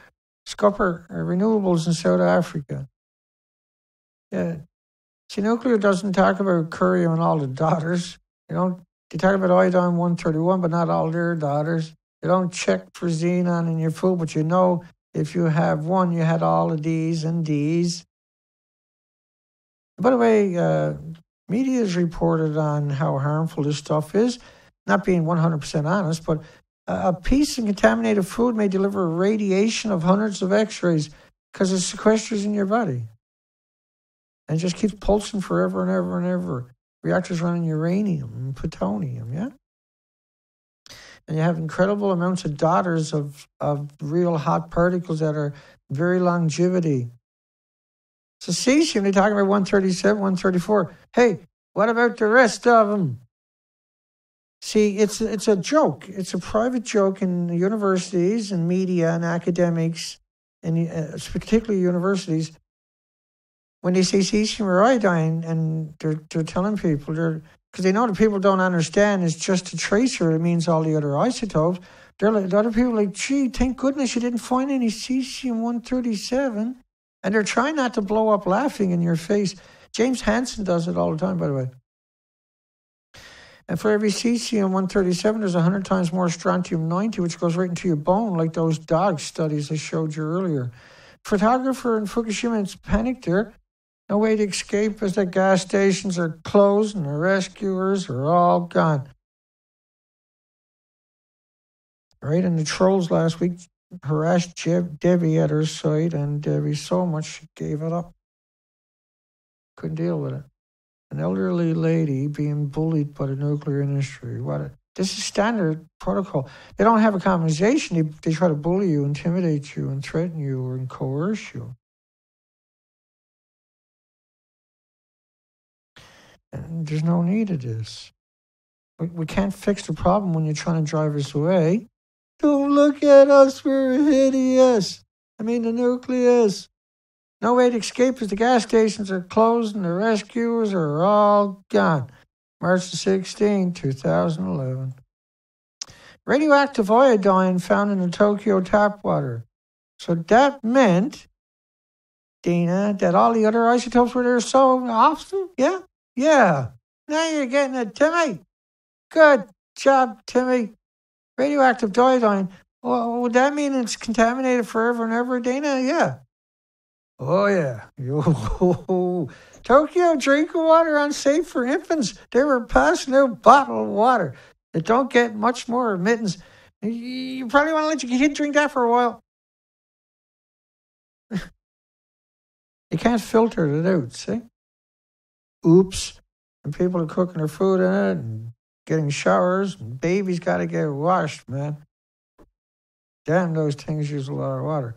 renewables in South Africa. Yeah. See, nuclear doesn't talk about Curio and all the daughters. They talk about iodine 131, but not all their daughters. They don't check for xenon in your food, but you know if you have one, you had all of these and these. By the way, media has reported on how harmful this stuff is, not being 100% honest, but a piece of contaminated food may deliver a radiation of hundreds of x-rays because it sequesters in your body. And it just keeps pulsing forever and ever and ever. Reactors running uranium and plutonium, yeah? And you have incredible amounts of daughters of real hot particles that are very longevity. So cesium, they're talking about 137, 134. Hey, What about the rest of them? See, it's a joke. It's a private joke in universities and media and academics, and particularly universities. When they say cesium or iodine, and they're telling people, because they know that people don't understand, it's just a tracer. It means all the other isotopes. They're like, the other people are like, gee, thank goodness you didn't find any cesium-137. And they're trying not to blow up laughing in your face. James Hansen does it all the time, by the way. And for every cesium-137, there's 100 times more strontium-90, which goes right into your bone, like those dog studies I showed you earlier. Photographer in Fukushima is panicked there. No way to escape as the gas stations are closed and the rescuers are all gone. Right, and the trolls last week harassed Debbie at her site, and Debbie so much she gave it up. Couldn't deal with it. An elderly lady being bullied by the nuclear industry. This is standard protocol. They don't have a conversation. They try to bully you, intimidate you, and threaten you, or coerce you. And there's no need of this. We can't fix the problem when you're trying to drive us away. Don't look at us, we're hideous. I mean, the nucleus. No way to escape as the gas stations are closed and the rescuers are all gone. March the 16th, 2011. Radioactive iodine found in the Tokyo tap water. So that meant, Dina, that all the other isotopes were there so often? Yeah? Yeah. Now you're getting it, Timmy. Good job, Timmy. Radioactive iodine. Well, would that mean it's contaminated forever and ever, Dana? Yeah. Oh, yeah. Tokyo drinking water unsafe for infants. They were passing out bottled water. It don't get much more admittance. You probably want to let your kid drink that for a while. You can't filter it out, see? Oops. And people are cooking their food in it and getting showers. And babies got to get washed, man. Damn, those things use a lot of water.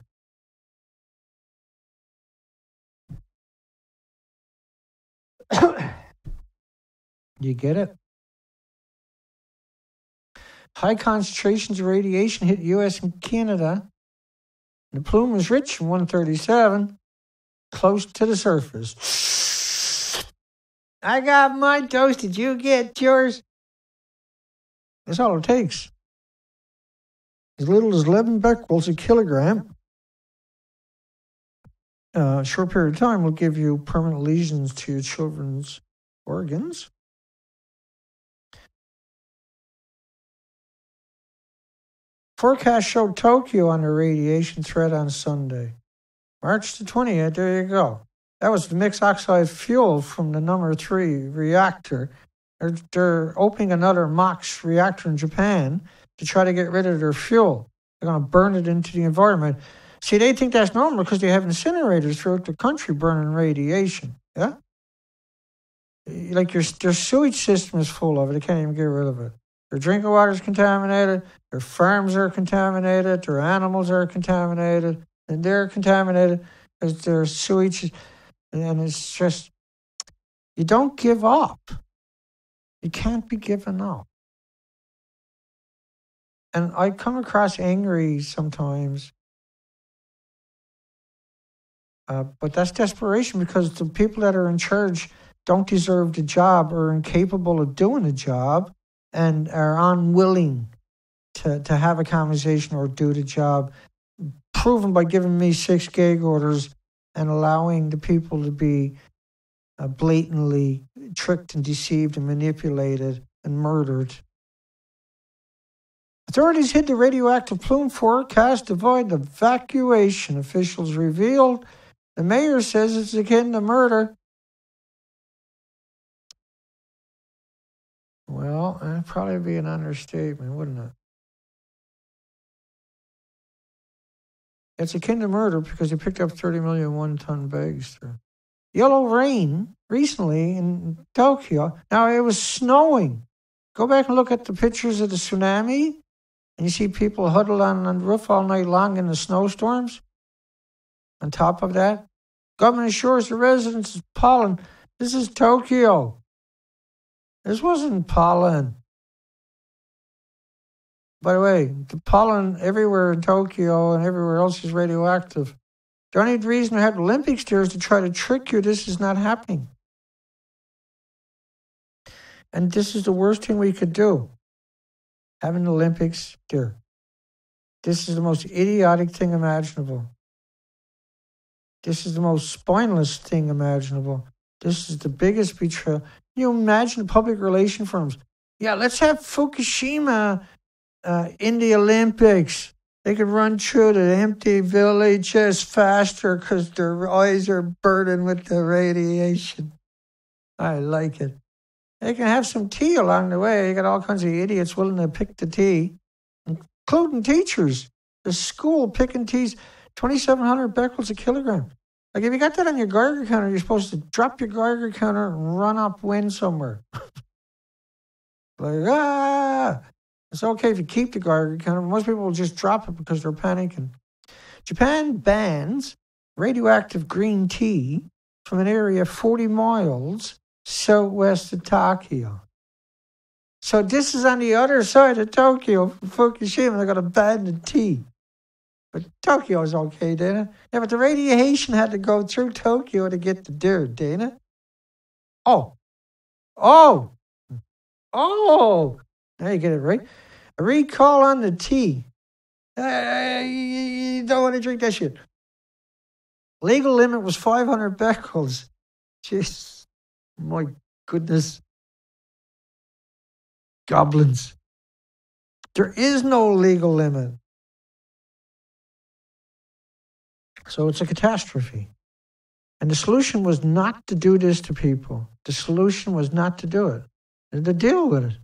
You get it? High concentrations of radiation hit U.S. and Canada. The plume is rich in 137, close to the surface. I got my dose. Did you get yours? That's all it takes. As little as 11 becquerels a kilogram. A short period of time will give you permanent lesions to your children's organs. Forecast showed Tokyo under radiation threat on Sunday. March the 20th, there you go. That was the mixed oxide fuel from the number 3 reactor. They're opening another MOX reactor in Japan to try to get rid of their fuel. They're going to burn it into the environment. See, they think that's normal because they have incinerators throughout the country burning radiation. Yeah? Like their sewage system is full of it. They can't even get rid of it. Their drinking water is contaminated. Their farms are contaminated. Their animals are contaminated. And they're contaminated because their sewage. And it's just, you don't give up. You can't be given up. And I come across angry sometimes. But that's desperation because the people that are in charge don't deserve the job or are incapable of doing the job and are unwilling to have a conversation or do the job, proven by giving me 6 gag orders and allowing the people to be blatantly tricked and deceived and manipulated and murdered. Authorities hid the radioactive plume forecast to avoid evacuation. Officials revealed. The mayor says it's akin to murder. Well, that'd probably be an understatement, wouldn't it? It's akin to murder because they picked up 30 million one-ton bags there. Yellow rain recently in Tokyo. Now, it was snowing. Go back and look at the pictures of the tsunami, and you see people huddled on the roof all night long in the snowstorms. On top of that, government assures the residents of pollen. This is Tokyo. This wasn't pollen. By the way, the pollen everywhere in Tokyo and everywhere else is radioactive. The only reason we have Olympics there is to try to trick you. This is not happening. And this is the worst thing we could do. Having the Olympics there. This is the most idiotic thing imaginable. This is the most spineless thing imaginable. This is the biggest betrayal. Can you imagine public relation firms? Yeah, let's have Fukushima in the Olympics. They could run through the empty villages faster because their eyes are burdened with the radiation. I like it. They can have some tea along the way. You got all kinds of idiots willing to pick the tea, including teachers. The school picking teas, 2,700 becquerels a kilogram. Like if you got that on your Geiger counter, you're supposed to drop your Geiger counter and run upwind somewhere. It's okay if you keep the Geiger counter. Most people will just drop it because they're panicking. Japan bans radioactive green tea from an area 40 miles southwest of Tokyo. So this is on the other side of Tokyo, Fukushima. They're going to ban the tea. But Tokyo's okay, Dana. Yeah, but the radiation had to go through Tokyo to get the dirt, Dana. Oh. Now you get it right. A recall on the tea. You don't want to drink that shit. Legal limit was 500 becquerels. Jeez. My goodness. Goblins. There is no legal limit. So it's a catastrophe. And the solution was not to do this to people. The solution was not to do it. To deal with it.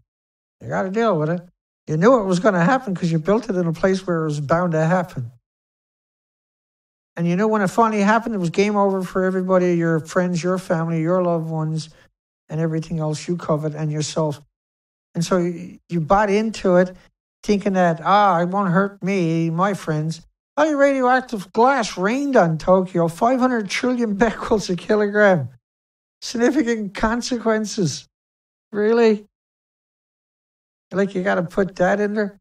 You got to deal with it. You knew it was going to happen because you built it in a place where it was bound to happen. And you know when it finally happened, it was game over for everybody, your friends, your family, your loved ones, and everything else you covered and yourself. And so you bought into it thinking that, it won't hurt me, my friends. Highly radioactive glass rained on Tokyo, 500 trillion becquerels a kilogram. Significant consequences. Really? Like you got to put that in there?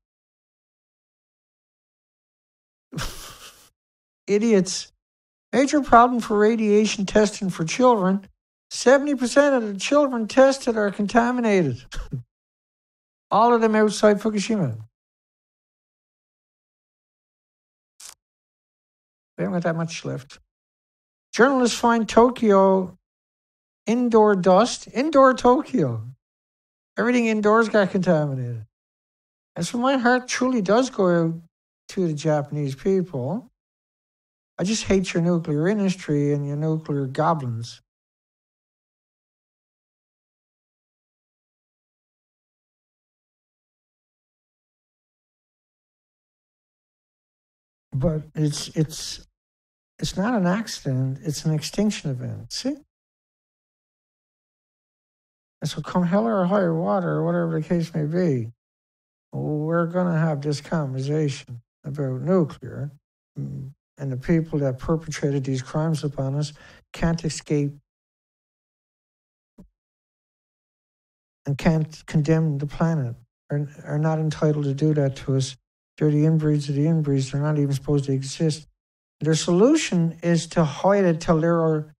Idiots. Major problem for radiation testing for children. 70% of the children tested are contaminated. All of them outside Fukushima. We haven't got that much left. Journalists find Tokyo indoor dust. Indoor Tokyo. Everything indoors got contaminated. And so my heart truly does go out to the Japanese people. I just hate your nuclear industry and your nuclear goblins. But it's not an accident, it's an extinction event. See? And so come hell or high water, or whatever the case may be, we're going to have this conversation about nuclear. And the people that perpetrated these crimes upon us can't escape and can't condemn the planet, are not entitled to do that to us. They're the inbreeds of the inbreeds. They're not even supposed to exist. Their solution is to hide it till they're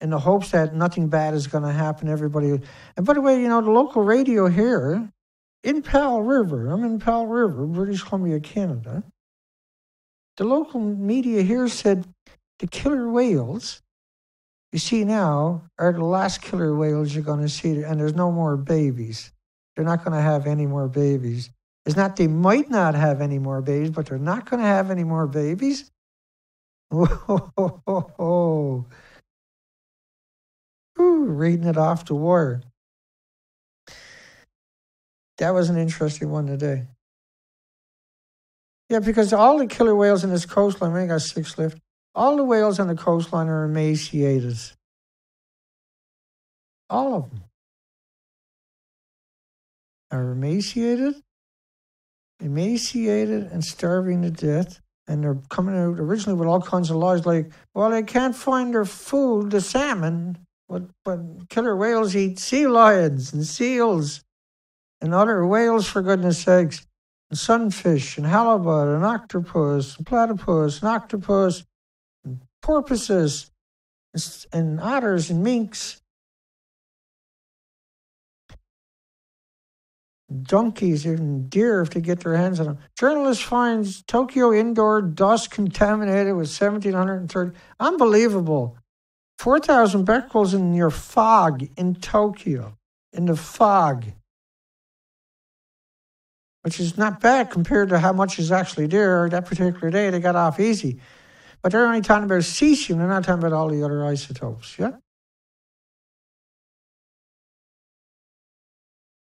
in the hopes that nothing bad is going to happen. Everybody. And by the way, the local radio here in Powell River, I'm in Powell River, British Columbia, Canada. The local media here said the killer whales you see now are the last killer whales you're going to see, and there's no more babies. They're not going to have any more babies. It's not they might not have any more babies, but they're not going to have any more babies. Ooh, reading it off the wire. That was an interesting one today. Yeah, because all the killer whales in this coastline, we ain't got 6 left. All the whales on the coastline are emaciated. All of them are emaciated and starving to death. And they're coming out originally with all kinds of lies like, well, they can't find their food, the salmon. But killer whales eat sea lions and seals and other whales, for goodness sakes, and sunfish and halibut and octopus and platypus and octopus and porpoises and otters and minks, donkeys and deer if they get their hands on them. Journalist finds Tokyo indoor dust contaminated with 1,730. Unbelievable. 4,000 becquerels in your fog in Tokyo, in the fog, which is not bad compared to how much is actually there. That particular day, they got off easy. But they're only talking about cesium. They're not talking about all the other isotopes, yeah?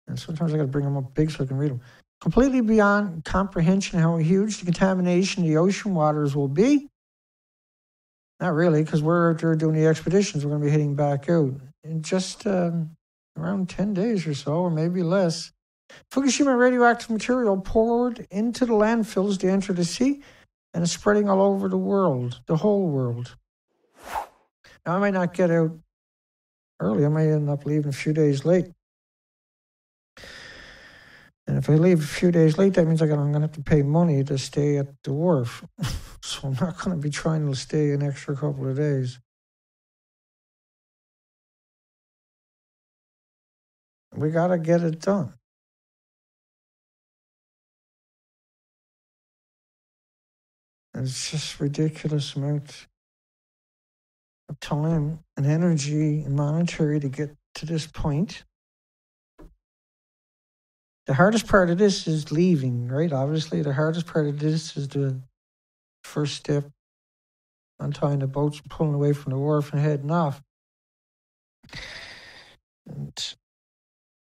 And sometimes I got to bring them up big so I can read them. Completely beyond comprehension how huge the contamination of the ocean waters will be. Not really, because we're out there doing the expeditions. We're going to be heading back out in just around 10 days or so, or maybe less. Fukushima radioactive material poured into the landfills to enter the sea and is spreading all over the world, the whole world. Now, I might not get out early. I might end up leaving a few days late. And if I leave a few days late, that means I'm going to have to pay money to stay at the wharf. So I'm not going to be trying to stay an extra couple of days. We got to get it done. And it's just ridiculous amount of time and energy and monetary to get to this point. The hardest part of this is leaving, right? Obviously, the hardest part of this is the first step, untying the boats and pulling away from the wharf and heading off. And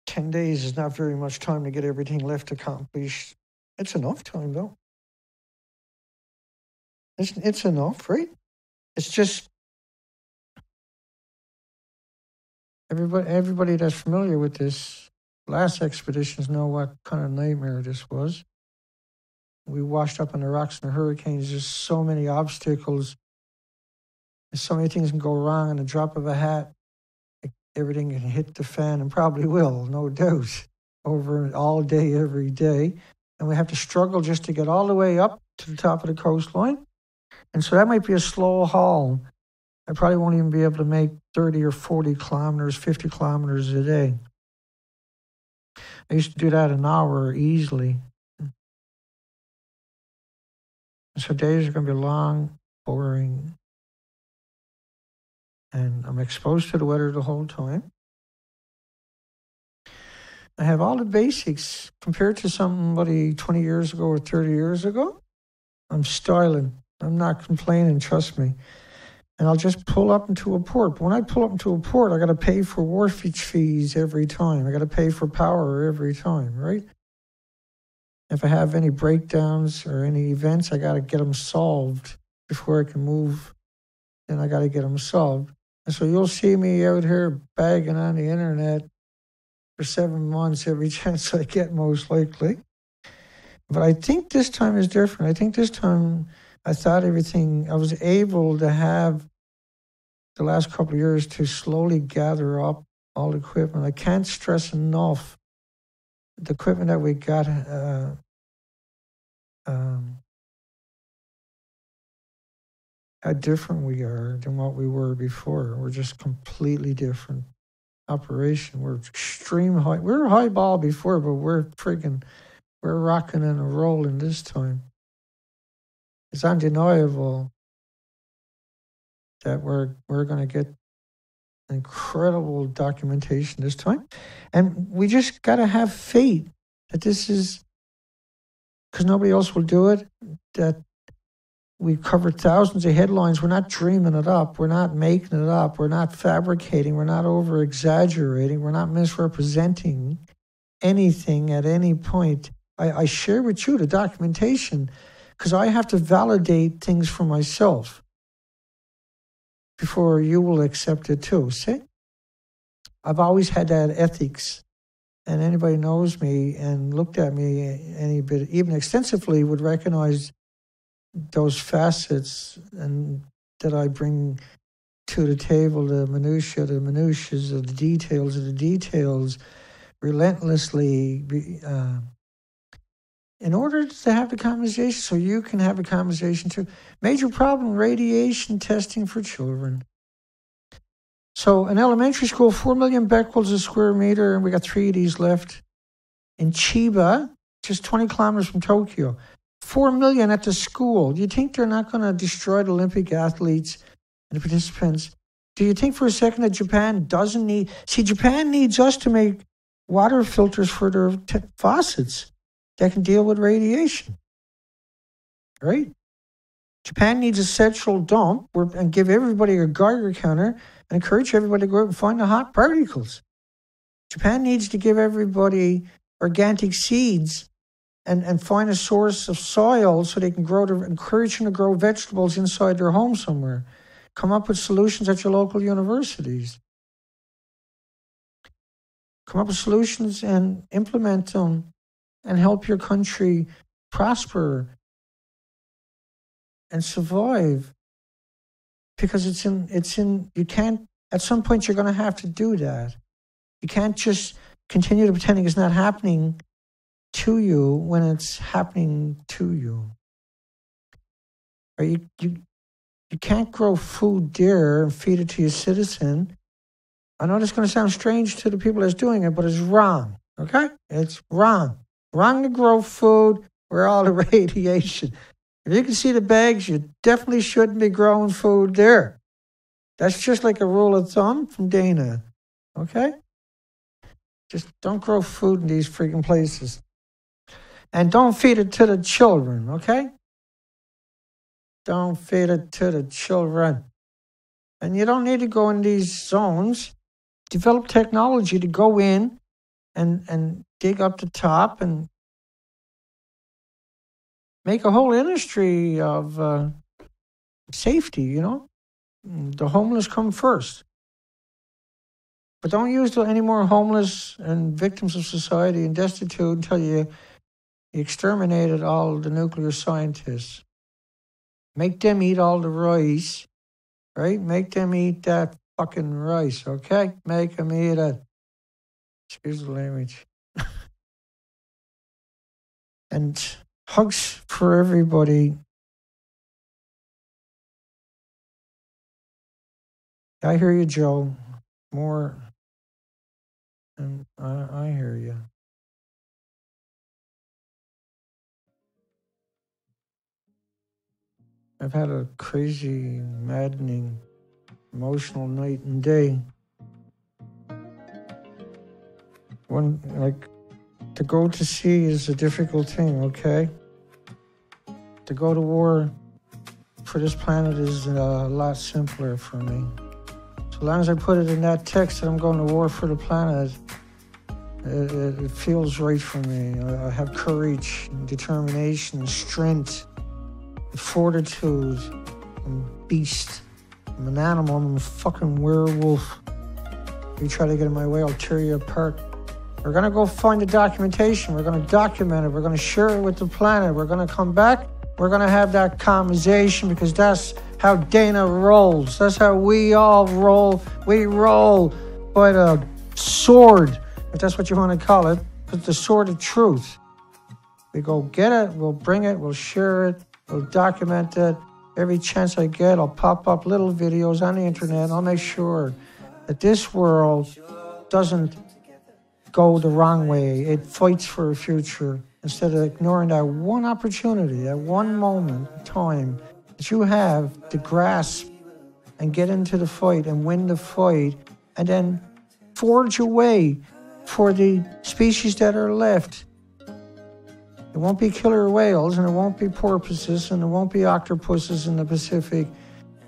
10 days is not very much time to get everything left accomplished. It's enough time, though. It's enough, right? It's just everybody that's familiar with this last expeditions know what kind of nightmare this was. We washed up on the rocks and the hurricanes. There's so many obstacles. There's so many things can go wrong in the drop of a hat. Everything can hit the fan and probably will, no doubt, over all day, every day. And we have to struggle just to get all the way up to the top of the coastline. And so that might be a slow haul. I probably won't even be able to make 30 or 40 kilometers, 50 kilometers a day. I used to do that an hour easily. So days are going to be long, boring, and I'm exposed to the weather the whole time. I have all the basics compared to somebody 20 years ago or 30 years ago. I'm styling. I'm not complaining, trust me. And I'll just pull up into a port. But when I pull up into a port, I got to pay for wharfage fees every time. I got to pay for power every time, right? If I have any breakdowns or any events, I got to get them solved before I can move. Then I got to get them solved. And so you'll see me out here bagging on the internet for 7 months every chance I get, most likely. But I think this time is different. I think this time I thought everything, I was able to have the last couple of years to slowly gather up all the equipment. I can't stress enough the equipment that we got, how different we are than what we were before. We're just completely different operation. We're extreme high. We were high ball before, but we're rocking and rolling this time. It's undeniable that we're going to get incredible documentation this time. And we just got to have faith that this is, because nobody else will do it, that we covered thousands of headlines. We're not dreaming it up. We're not making it up. We're not fabricating. We're not over-exaggerating. We're not misrepresenting anything at any point. I share with you the documentation because I have to validate things for myself before you will accept it too. See? I've always had that ethics, and anybody knows me and looked at me any bit, even extensively, would recognize those facets and that I bring to the table the minutiae of the details of the details, relentlessly, in order to have the conversation, so you can have a conversation too. Major problem, radiation testing for children. So in elementary school, 4 million becquerels a square meter, and we got 3 of these left. In Chiba, just 20 kilometers from Tokyo, 4 million at the school. Do you think they're not going to destroy the Olympic athletes and the participants? Do you think for a second that Japan doesn't need... See, Japan needs us to make water filters for their faucets that can deal with radiation, right? Japan needs a central dump and give everybody a Geiger counter and encourage everybody to go out and find the hot particles. Japan needs to give everybody organic seeds and find a source of soil so they can encourage them to grow vegetables inside their home somewhere. Come up with solutions at your local universities. Come up with solutions and implement them and help your country prosper and survive. Because you can't, at some point you're going to have to do that. You can't just continue to pretending it's not happening to you when it's happening to you. Or you can't grow food there and feed it to your citizen. I know this is going to sound strange to the people that's doing it, but it's wrong, okay? It's wrong. Wrong to grow food where all the radiation. If you can see the bags, you definitely shouldn't be growing food there. That's just like a rule of thumb from Dana, okay? Just don't grow food in these freaking places. And don't feed it to the children, okay? Don't feed it to the children. And you don't need to go in these zones. Develop technology to go in and dig up the top and make a whole industry of safety, you know? The homeless come first. But don't use any more homeless and victims of society and destitute until you exterminated all the nuclear scientists. Make them eat all the rice, right? Make them eat that fucking rice, okay? Make them eat it. Excuse the language. And hugs for everybody. I hear you, Joe. More. And I hear you. I've had a crazy, maddening, emotional night and day. To go to sea is a difficult thing, okay? To go to war for this planet is a lot simpler for me. So long as I put it in that text that I'm going to war for the planet, it feels right for me. I have courage and determination and strength and fortitude and beast. I'm an animal. I'm a fucking werewolf. If you try to get in my way, I'll tear you apart. We're going to go find the documentation. We're going to document it. We're going to share it with the planet. We're going to come back. We're going to have that conversation because that's how Dana rolls. That's how we all roll. We roll by the sword, if that's what you want to call it. It's the sword of truth. We go get it. We'll bring it. We'll share it. We'll document it. Every chance I get, I'll pop up little videos on the internet. I'll make sure that this world doesn't go the wrong way. It fights for a future instead of ignoring that one opportunity, that one moment in time that you have to grasp and get into the fight and win the fight and then forge a way for the species that are left. It won't be killer whales and it won't be porpoises and it won't be octopuses in the Pacific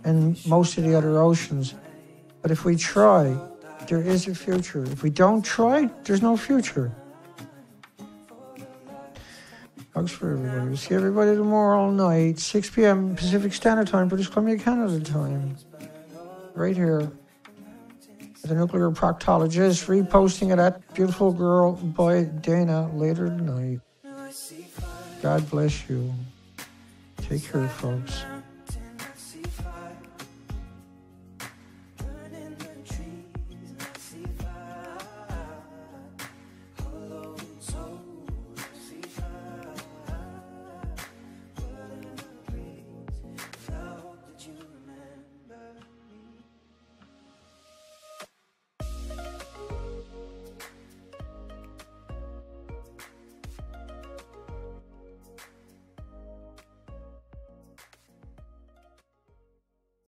and most of the other oceans. But if we try, there is a future. If we don't try, there's no future. Hugs for everybody. We'll see everybody tomorrow night, 6 p.m. Pacific Standard Time, British Columbia, Canada time. Right here. At the Nuclear Proctologist, reposting of that beautiful girl by Dana later tonight. God bless you. Take care, folks.